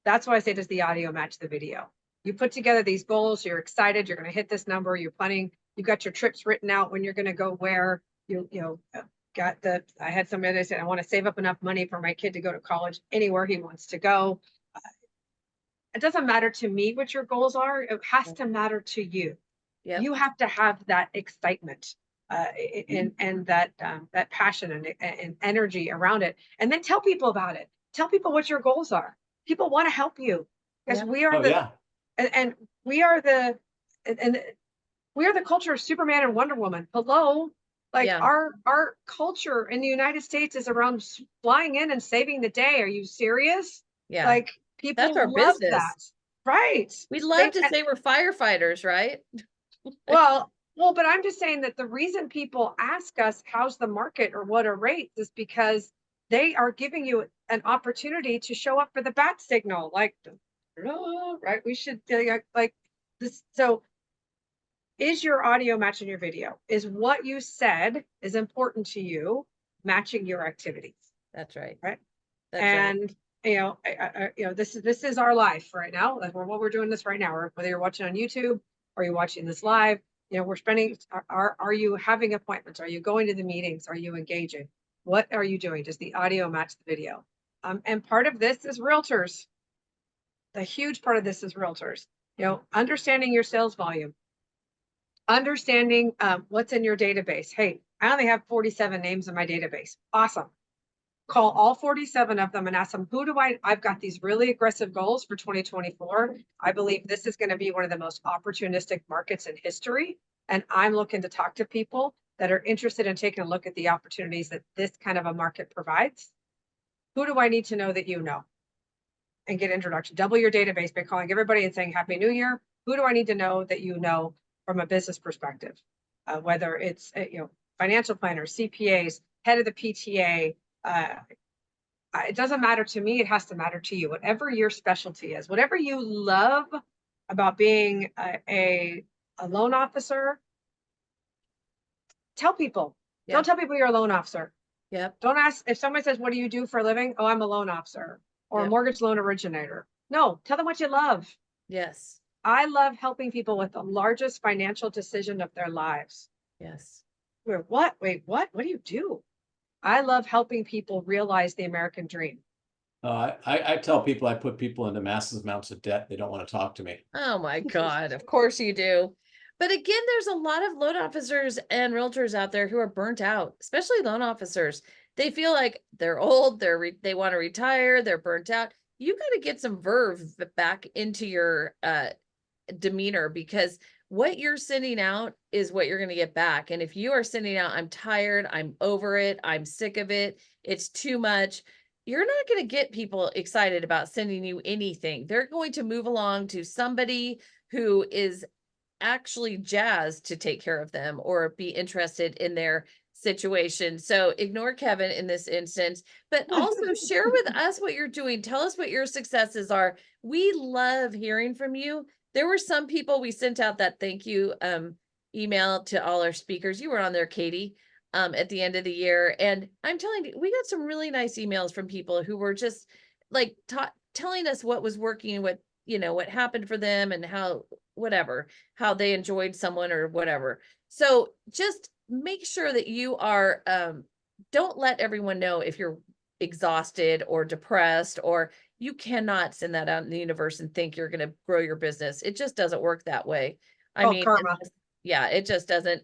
S2: that's why I say, does the audio match the video? You put together these goals, you're excited, you're going to hit this number, you're planning, you've got your trips written out when you're going to go where, I had somebody that said, I want to save up enough money for my kid to go to college anywhere he wants to go. It doesn't matter to me what your goals are. It has to matter to you.
S1: Yep.
S2: You have to have that excitement and that passion and energy around it. And then tell people about it. Tell people what your goals are. People want to help you because we are and we are the culture of Superman and Wonder Woman. Hello. Like our culture in the United States is around flying in and saving the day. Are you serious?
S1: Yeah.
S2: Like, people
S1: That's our
S2: love
S1: business.
S2: that. Right.
S1: We'd love to
S2: They-
S1: say we're firefighters, right?
S2: Well, but I'm just saying that the reason people ask us, how's the market or what are rates, is because they are giving you an opportunity to show up for the bat signal. Like, "Oh, right, we should like this. So is your audio matching your video? Is what you said is important to you matching your activities?
S1: That's right.
S2: Right.
S1: That's right.
S2: And this is our life right now. Like what we're doing this right now, or whether you're watching on YouTube or you're watching this live, we're spending. Are you having appointments? Are you going to the meetings? Are you engaging? What are you doing? Does the audio match the video? And part of this is realtors. The huge part of this is realtors. Understanding your sales volume, understanding what's in your database. Hey, I only have 47 names in my database. Awesome. Call all 47 of them and ask them, I've got these really aggressive goals for 2024. I believe this is going to be one of the most opportunistic markets in history. And I'm looking to talk to people that are interested in taking a look at the opportunities that this kind of a market provides. Who do I need to know that you know? And get introduction. Double your database by calling everybody and saying, Happy New Year. Who do I need to know that you know from a business perspective? Whether it's, financial planners, CPAs, head of the PTA, it doesn't matter to me. It has to matter to you. Whatever your specialty is, whatever you love about being a loan officer, tell people.
S1: Yeah.
S2: Don't tell people you're a loan officer.
S1: Yep.
S2: Don't ask if someone says, what do you do for a living? Oh, I'm a loan officer or a
S1: Yep.
S2: mortgage loan originator. No, tell them what you love.
S1: Yes.
S2: I love helping people with the largest financial decision of their lives.
S1: Yes.
S2: What? Wait, what? What do you do? I love helping people realize the American dream.
S3: I tell people I put people into massive amounts of debt. They don't want to talk to me.
S1: Oh my God. Of course you do. But again, there's a lot of loan officers and realtors out there who are burnt out, especially loan officers. They feel like they're old, they want to retire, they're burnt out. You got to get some verve back into your demeanor, because what you're sending out is what you're going to get back. And if you are sending out, I'm tired, I'm over it, I'm sick of it, it's too much, you're not going to get people excited about sending you anything. They're going to move along to somebody who is actually jazzed to take care of them or be interested in their situation. So ignore Kevin in this instance, but also share with us what you're doing. Tell us what your successes are. We love hearing from you. There were some people we sent out that thank you email to all our speakers. You were on there, Katey, at the end of the year. And I'm telling you, we got some really nice emails from people who were just like telling us what was working, what happened for them and how they enjoyed someone or whatever. So just make sure that you are, don't let everyone know if you're exhausted or depressed, or you cannot send that out in the universe and think you're going to grow your business. It just doesn't work that way. I mean,
S2: karma.
S1: Yeah, it just doesn't.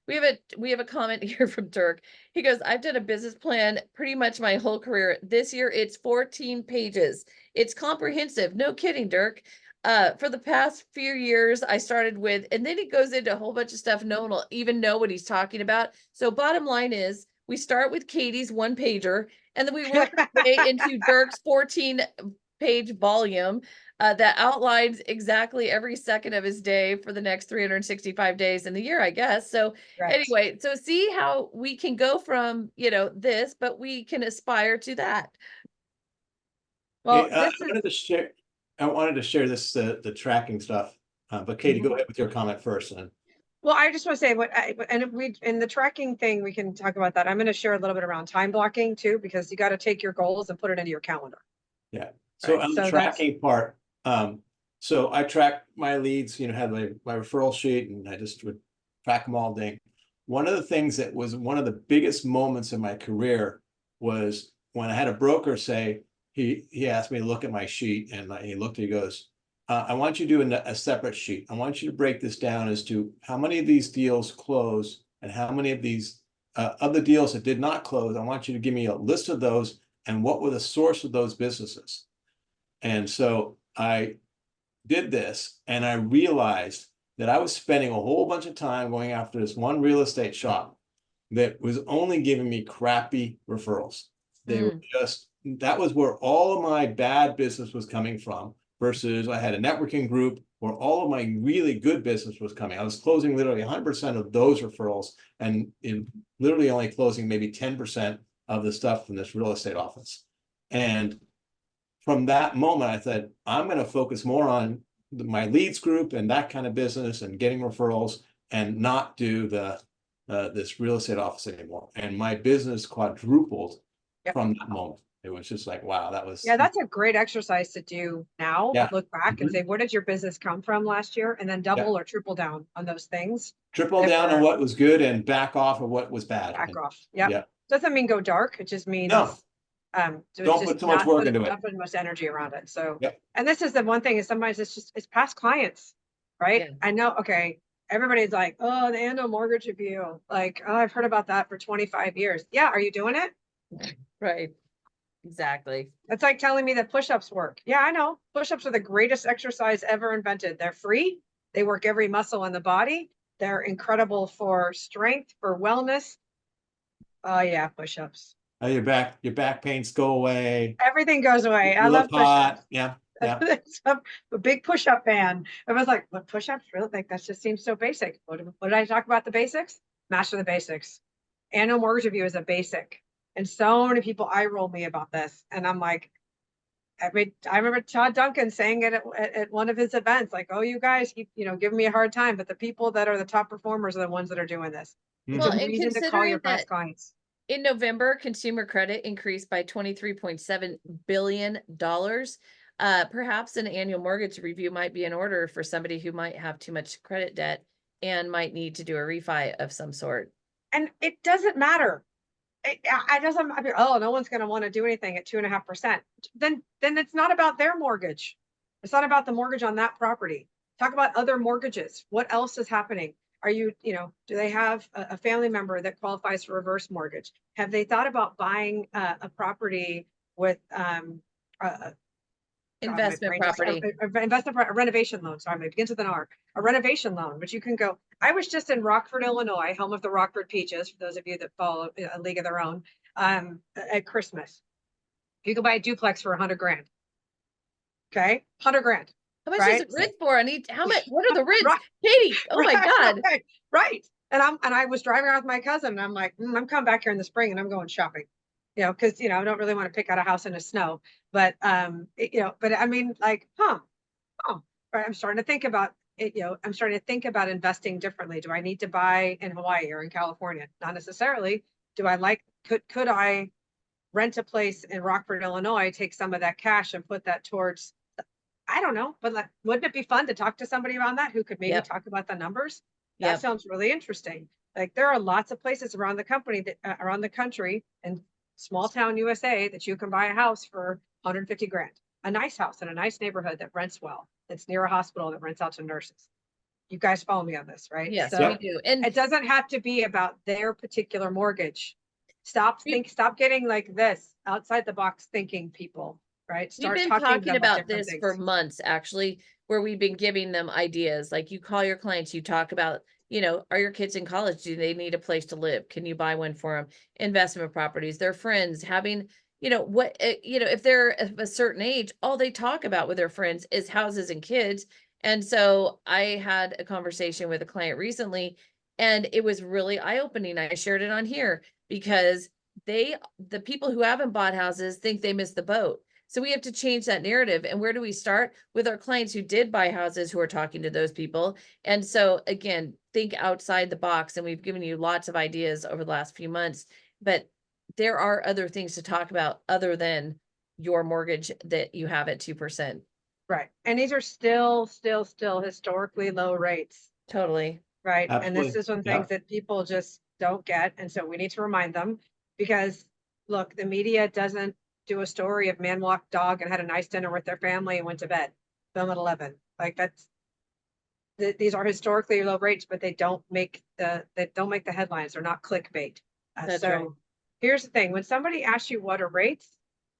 S1: We have a comment here from Dirk. He goes, I've done a business plan pretty much my whole career. This year it's 14 pages. It's comprehensive. No kidding, Dirk. For the past few years, I started with, and then he goes into a whole bunch of stuff. No one will even know what he's talking about. So bottom line is, we start with Katey's one pager, and then we work our way into Dirk's 14-page volume that outlines exactly every second of his day for the next 365 days in the year, I guess. So anyway, so see how we can go from, this, but we can aspire to that.
S2: Well,
S3: Hey, I wanted to share this, the tracking stuff, but Katey, go ahead with your comment first.
S2: Well, I just want to say in the tracking thing, we can talk about that. I'm going to share a little bit around time blocking too, because you got to take your goals and put it into your calendar.
S3: Yeah. So on the tracking part, so I track my leads, had my referral sheet, and I just would track them all day. One of the things that was one of the biggest moments in my career was when I had a broker say, he asked me to look at my sheet, and he looked, he goes, I want you to do a separate sheet. I want you to break this down as to how many of these deals close and how many of these other deals that did not close. I want you to give me a list of those and what were the source of those businesses. And so I did this, and I realized that I was spending a whole bunch of time going after this one real estate shop that was only giving me crappy referrals. They were that was where all of my bad business was coming from versus I had a networking group where all of my really good business was coming. I was closing literally 100% of those referrals and in literally only closing maybe 10% of the stuff from this real estate office. And from that moment, I said, I'm going to focus more on my leads group and that kind of business and getting referrals and not do this real estate office anymore. And my business quadrupled from that moment. It was just like, wow, that was.
S2: Yeah, that's a great exercise to do now.
S3: Yeah.
S2: Look back and say, where did your business come from last year? And then double or triple down on those things.
S3: Triple down on what was good and back off of what was bad.
S2: Back off. Yeah. Doesn't mean go dark. It just means
S3: don't put too much work into it.
S2: Not put much energy around it. So, and this is the one thing is sometimes it's past clients, right? I know. Okay. Everybody's like, oh, the annual mortgage review. Like, oh, I've heard about that for 25 years. Yeah. Are you doing it?
S1: Right. Exactly.
S2: It's like telling me that push-ups work. Yeah, I know. Push-ups are the greatest exercise ever invented. They're free. They work every muscle in the body. They're incredible for strength, for wellness. Oh yeah, push-ups.
S3: Oh, your back pains go away.
S2: Everything goes away. I love push-ups.
S3: Yeah.
S2: A big push-up fan. I was like, what push-ups? Really? Like that just seems so basic. What did I talk about? The basics? Master the basics. Annual mortgage review is a basic. And so many people eye roll me about this. And I'm like, I remember Todd Duncan saying it at one of his events, like, oh, you guys keep, giving me a hard time, but the people that are the top performers are the ones that are doing this.
S1: Well,
S2: it's a reason to call your past clients.
S1: In November, consumer credit increased by $23.7 billion. Perhaps an annual mortgage review might be in order for somebody who might have too much credit debt and might need to do a refi of some sort.
S2: And it doesn't matter. It doesn't. Oh, no one's going to want to do anything at 2.5%. Then it's not about their mortgage. It's not about the mortgage on that property. Talk about other mortgages. What else is happening? Are you, do they have a family member that qualifies for reverse mortgage? Have they thought about buying a property with
S1: investment property,
S2: a renovation loan? Sorry, it begins with an R. A renovation loan, which you can go. I was just in Rockford, Illinois, home of the Rockford Peaches, for those of you that follow a league of their own, at Christmas. You can buy a duplex for $100,000. Okay, $100,000.
S1: How much is it rent for? How much? What are the rents, Katey? Oh my God!
S2: Right. And I was driving around with my cousin, and I'm like, I'm coming back here in the spring, and I'm going shopping. Because I don't really want to pick out a house in the snow, but but I mean, like, right. I'm starting to think about it. I'm starting to think about investing differently. Do I need to buy in Hawaii or in California? Not necessarily. Could I rent a place in Rockford, Illinois, take some of that cash and put that towards? I don't know, but wouldn't it be fun to talk to somebody around that who could maybe talk about the numbers? That sounds really interesting. Like there are lots of places around the around the country and small town USA that you can buy a house for $150,000, a nice house in a nice neighborhood that rents well, that's near a hospital that rents out to nurses. You guys follow me on this, right?
S1: Yes, we do. And
S2: it doesn't have to be about their particular mortgage. Stop getting like this outside the box thinking, people. Right.
S1: We've been talking about this for months, actually, where we've been giving them ideas. Like you call your clients, you talk about, are your kids in college? Do they need a place to live? Can you buy one for them? Investment properties, their friends having, if they're of a certain age, all they talk about with their friends is houses and kids. And so I had a conversation with a client recently, and it was really eye-opening. I shared it on here because the people who haven't bought houses think they missed the boat. So we have to change that narrative. And where do we start? With our clients who did buy houses, who are talking to those people. And so again, think outside the box. And we've given you lots of ideas over the last few months, but there are other things to talk about other than your mortgage that you have at 2%.
S2: Right. And these are still historically low rates.
S1: Totally.
S2: Right. Absolutely. And this is one things that people just don't get. And so we need to remind them because look, the media doesn't do a story of man walked dog and had a nice dinner with their family and went to bed. Film at 11. Like these are historically low rates, but they don't make the headlines. They're not clickbait.
S1: That's right.
S2: Here's the thing: when somebody asks you what are rates,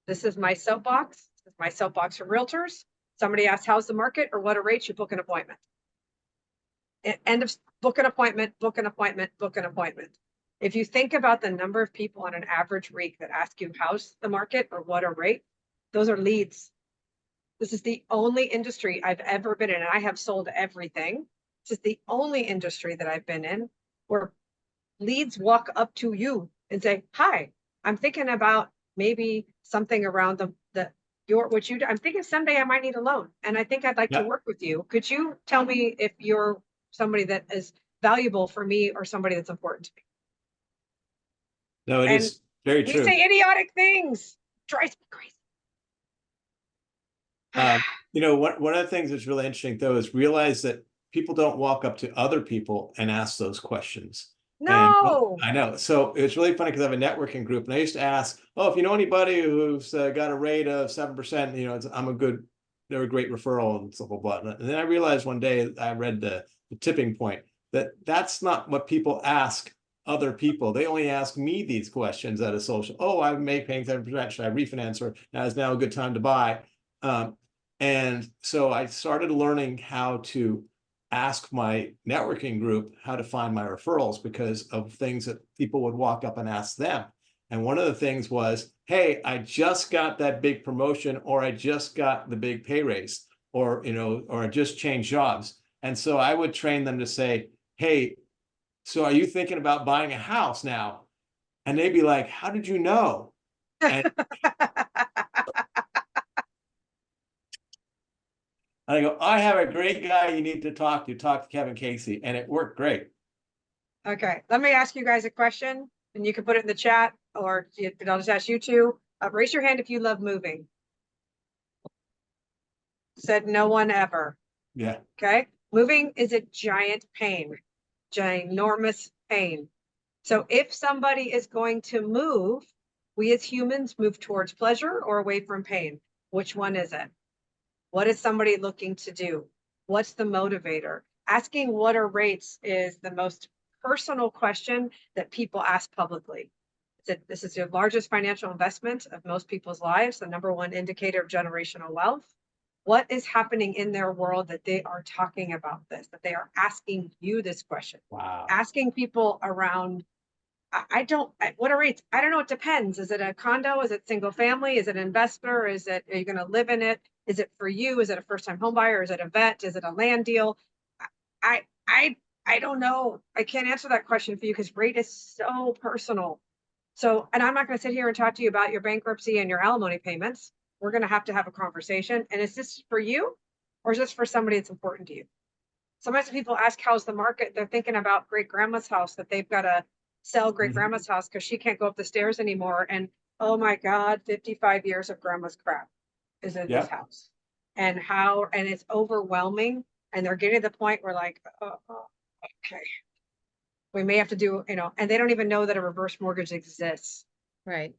S2: this is my soapbox. This is my soapbox for realtors. Somebody asks how's the market or what are rates, you book an appointment. End of book an appointment. Book an appointment. Book an appointment. If you think about the number of people on an average week that ask you how's the market or what a rate, those are leads. This is the only industry I've ever been in, and I have sold everything. This is the only industry that I've been in where leads walk up to you and say, "Hi, I'm thinking about maybe something around what you do. I'm thinking someday I might need a loan, and I think I'd like to work with you. Could you tell me if you're somebody that is valuable for me or somebody that's important to me?"
S3: No, it is very
S2: We
S3: true.
S2: say idiotic things. Drives me crazy.
S3: You know, one of the things that's really interesting though is realize that people don't walk up to other people and ask those questions.
S2: No.
S3: And I know. So it's really funny because I have a networking group, and I used to ask, "Oh, if you know anybody who's got a rate of 7%, you know, they're a great referral and blah blah blah." And then I realized one day I read the tipping point that that's not what people ask other people. They only ask me these questions at a social. "Oh, I'm paying 7%. Should I refinance, or is now a good time to buy?" And so I started learning how to ask my networking group how to find my referrals because of things that people would walk up and ask them. And one of the things was, "Hey, I just got that big promotion," or "I just got the big pay raise," or, you know, or "I just changed jobs." And so I would train them to say, "Hey, so are you thinking about buying a house now?" And they'd be like, "How did you know?" And I go, "I have a great guy you need to talk to. Talk to Kevin Casey." And it worked great.
S2: Okay, let me ask you guys a question, and you can put it in the chat, or I'll just ask you two. Raise your hand if you love moving. Said no one ever.
S3: Yeah.
S2: Okay, moving is a giant pain, ginormous pain. So if somebody is going to move, we as humans move towards pleasure or away from pain. Which one is it? What is somebody looking to do? What's the motivator? Asking what are rates is the most personal question that people ask publicly. This is your largest financial investment of most people's lives, the number one indicator of generational wealth. What is happening in their world that they are talking about this, that they are asking you this question?
S3: Wow.
S2: Asking people around, what are rates? I don't know. It depends. Is it a condo? Is it single family? Is it an investor? Are you going to live in it? Is it for you? Is it a first time home buyer? Is it a vet? Is it a land deal? I don't know. I can't answer that question for you because rate is so personal. So, and I'm not going to sit here and talk to you about your bankruptcy and your alimony payments. We're going to have a conversation. And is this for you, or is this for somebody that's important to you? Sometimes people ask, how's the market? They're thinking about great grandma's house, that they've got to sell great grandma's house because she can't go up the stairs anymore. And oh my God, 55 years of grandma's crap is in this house. And it's overwhelming. And they're getting to the point where like, okay, we may have to do, and they don't even know that a reverse mortgage exists.
S1: Right.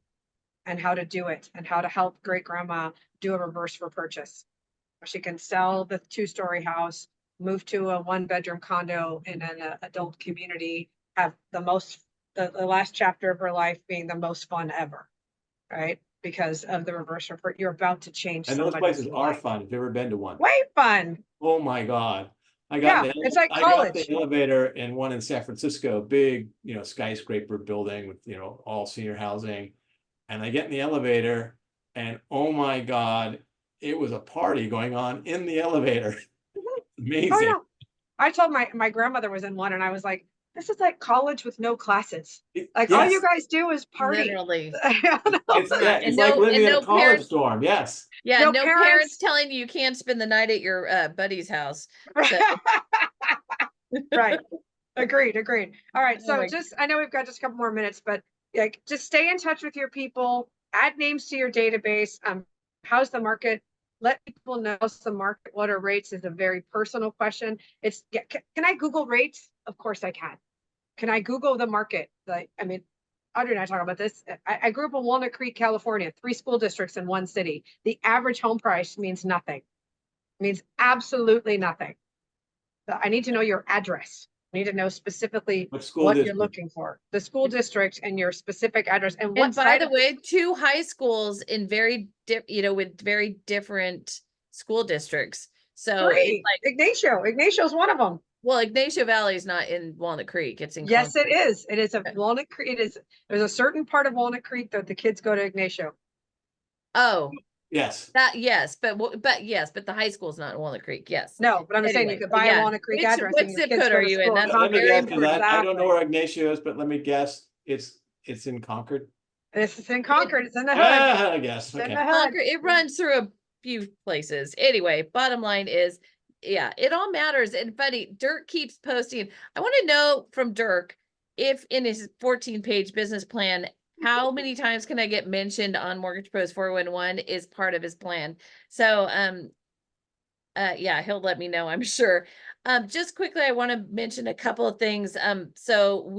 S2: And how to do it, and how to help great grandma do a reverse for purchase. She can sell the 2-story house, move to a 1-bedroom condo in an adult community, have the last chapter of her life being the most fun ever, right? Because of the reverse report, you're about to change.
S3: And those places are fun. If you've ever been to one.
S2: Way fun.
S3: Oh my God.
S2: It's like college.
S3: I got the elevator in one in San Francisco, big, skyscraper building with, all senior housing. And I get in the elevator and oh my God, it was a party going on in the elevator. Amazing.
S2: Oh, yeah. I told my grandmother was in one, and I was like, this is like college with no classes. Like all you guys do is party.
S1: Literally.
S3: It's like living in a college dorm. Yes.
S1: Yeah. No parents telling you can't spend the night at your buddy's house. So.
S2: Right. Agreed. All right. So I know we've got just a couple more minutes, but just stay in touch with your people, add names to your database. How's the market? Let people know the market. What are rates is a very personal question. Can I Google rates? Of course I can. Can I Google the market? Audrey and I talk about this. I grew up in Walnut Creek, California, 3 school districts in one city. The average home price means nothing. It means absolutely nothing. So I need to know your address. I need to know specifically what you're looking for, the school district and your specific address. And
S1: by the way, 2 high schools in with very different school districks. So it's like
S2: Ignacio is one of them.
S1: Well, Ignacio Valley is not in Walnut Creek. It's in
S2: Yes, it is. It is a Walnut Creek. There's a certain part of Walnut Creek that the kids go to Ignacio.
S1: Oh,
S3: Yes.
S1: That, yes, but the high school's not in Walnut Creek, yes.
S2: No, but I'm just saying you
S1: Anyway,
S2: could buy a
S1: yeah.
S2: Walnut Creek
S1: Which-
S2: address
S1: what
S2: and your
S1: zip
S2: kids
S1: code
S2: go
S1: are
S2: to
S1: you in?
S2: school in
S1: That's
S3: Let me
S1: very
S3: guess, 'cause
S1: important.
S3: I don't know
S2: Exactly.
S3: where Ignacio is, but let me guess, it's in Concord.
S2: It's in Concord, it's in the hood,
S3: I guess,
S2: it's in
S3: okay.
S2: the hood.
S1: Concord, it runs through a few places. Anyway, bottom line is, yeah, it all matters. And buddy, Dirk keeps posting. I want to know from Dirk if in his 14-page business plan, how many times can I get mentioned on Mortgage Pro's 411 is part of his plan. So, yeah, he'll let me know, I'm sure. Just quickly, I want to mention a couple of things. So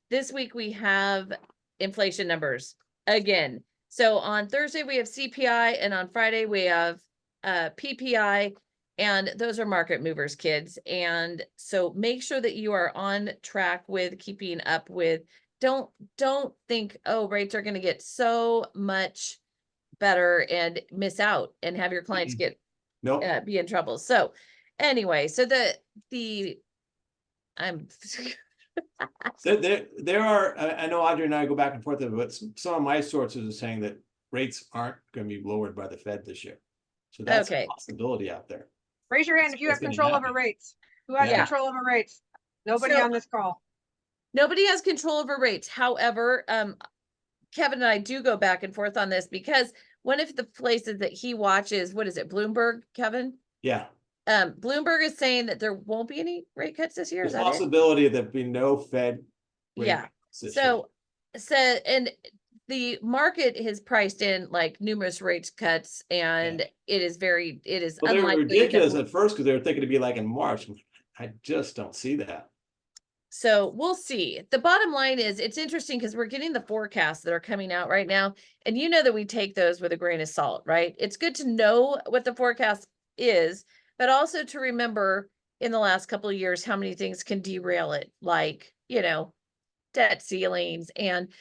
S1: this week we have inflation numbers again. So on Thursday we have CPI and on Friday we have PPI, and those are market movers, kids. And so make sure that you are on track with keeping up with, don't think, oh, rates are going to get so much better and miss out and have your clients get
S3: Nope.
S1: be in trouble. So anyway, so I'm
S3: So there are, I know Audrey and I go back and forth, but some of my sources are saying that rates aren't going to be lowered by the Fed this year. So that's
S1: Okay.
S3: a possibility out there.
S2: Raise your hand if you have
S3: It's gonna
S2: control over
S3: happen.
S2: rates. Who has
S3: Yeah.
S2: control over rates? Nobody
S1: So-
S2: on this call.
S1: nobody has control over rates. However, Kevin and I do go back and forth on this because one of the places that he watches, what is it, Bloomberg, Kevin?
S3: Yeah.
S1: Bloomberg is saying that there won't be any rate cuts this year.
S3: The
S1: Is that it?
S3: possibility of there be no Fed. rate
S1: Yeah.
S3: cuts this year.
S1: So, and the market has priced in like numerous rate cuts, and it is
S3: Well, they were
S1: unlikely.
S3: ridiculous at first because they were thinking it'd be like in March. I just don't see that.
S1: So we'll see. The bottom line is it's interesting because we're getting the forecasts that are coming out right now. And you know that we take those with a grain of salt, right? It's good to know what the forecast is, but also to remember in the last couple of years how many things can derail it, like, debt ceilings and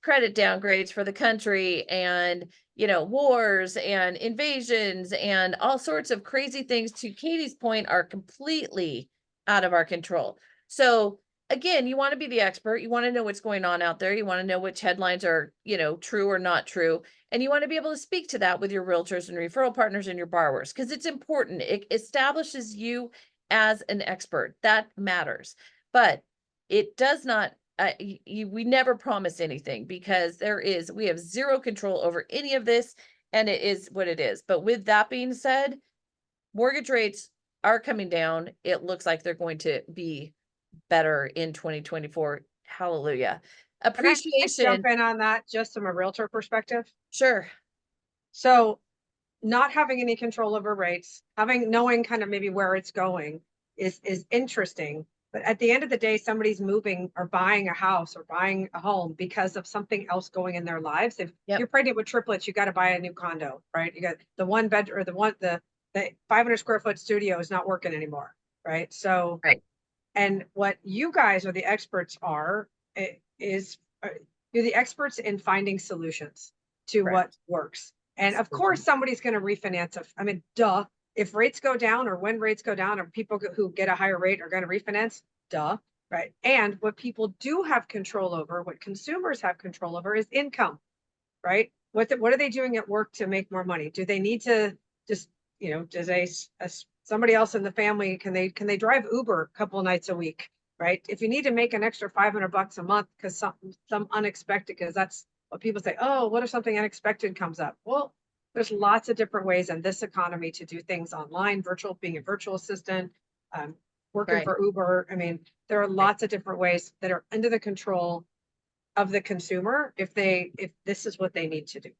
S1: credit downgrades for the country and, wars and invasions and all sorts of crazy things, to Katey's point, are completely out of our control. So again, you want to be the expert. You want to know what's going on out there. You want to know which headlines are, true or not true. And you want to be able to speak to that with your realtors and referral partners and your borrowers, because it's important. It establishes you as an expert. That matters. But it does not, we never promise anything, because we have zero control over any of this, and it is what it is. But with that being said, mortgage rates are coming down. It looks like they're going to be better in 2024. Hallelujah.
S2: Can I
S1: Appreciation.
S2: jump in on that just from a realtor perspective?
S1: Sure.
S2: So not having any control over rates, knowing kind of maybe where it's going is interesting. But at the end of the day, somebody's moving or buying a house or buying a home because of something else going in their lives. If you're pregnant with triplets, you got to buy a new condo, right? You got the one bed or the 500 square foot studio is not working anymore, right? So,
S1: right.
S2: And what you guys are the experts you're the experts in finding solutions to what works. And of course, somebody's going to refinance. Duh. If rates go down, or when rates go down, or people who get a higher rate are going to refinance, duh, right? And what people do have control over, what consumers have control over, is income, right? What are they doing at work to make more money? Do they need to just, does somebody else in the family, can they drive Uber a couple of nights a week, right? If you need to make an extra $500 a month because some unexpected, because that's what people say, oh, what if something unexpected comes up? Well, there's lots of different ways in this economy to do things online, being a virtual assistant, working for Uber. There are lots of different ways that are under the control of the consumer if this is what they need to do.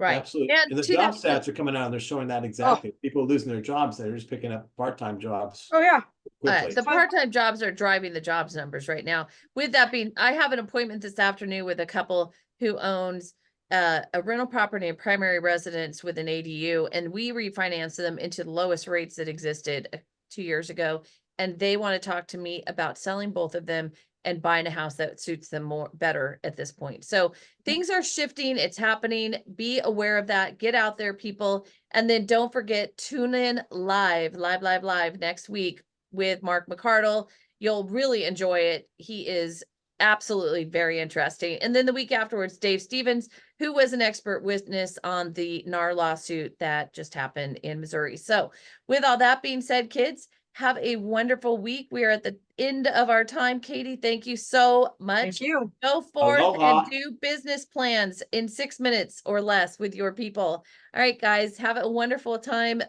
S3: Right. Absolutely. And the job stats are coming out and they're showing that exactly. People losing their jobs, they're just picking up part-time jobs.
S2: Oh yeah.
S1: The part-time jobs are driving the jobs numbers right now. With that being, I have an appointment this afternoon with a couple who owns a rental property and primary residence with an ADU, and we refinanced them into the lowest rates that existed 2 years ago. And they want to talk to me about selling both of them and buying a house that suits them better at this point. So things are shifting. It's happening. Be aware of that. Get out there, people. And then don't forget, tune in live next week with Mark McCardle. You'll really enjoy it. He is absolutely very interesting. And then the week afterwards, Dave Stevens, who was an expert witness on the NAR lawsuit that just happened in Missouri. So with all that being said, kids, have a wonderful week. We are at the end of our time. Katey, thank you so much.
S2: Thank you.
S1: Go forth
S3: Aloha.
S1: and do business plans in 6 minutes or less with your people. All right, guys, have a wonderful time.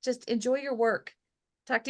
S1: Just enjoy your work. Talk to you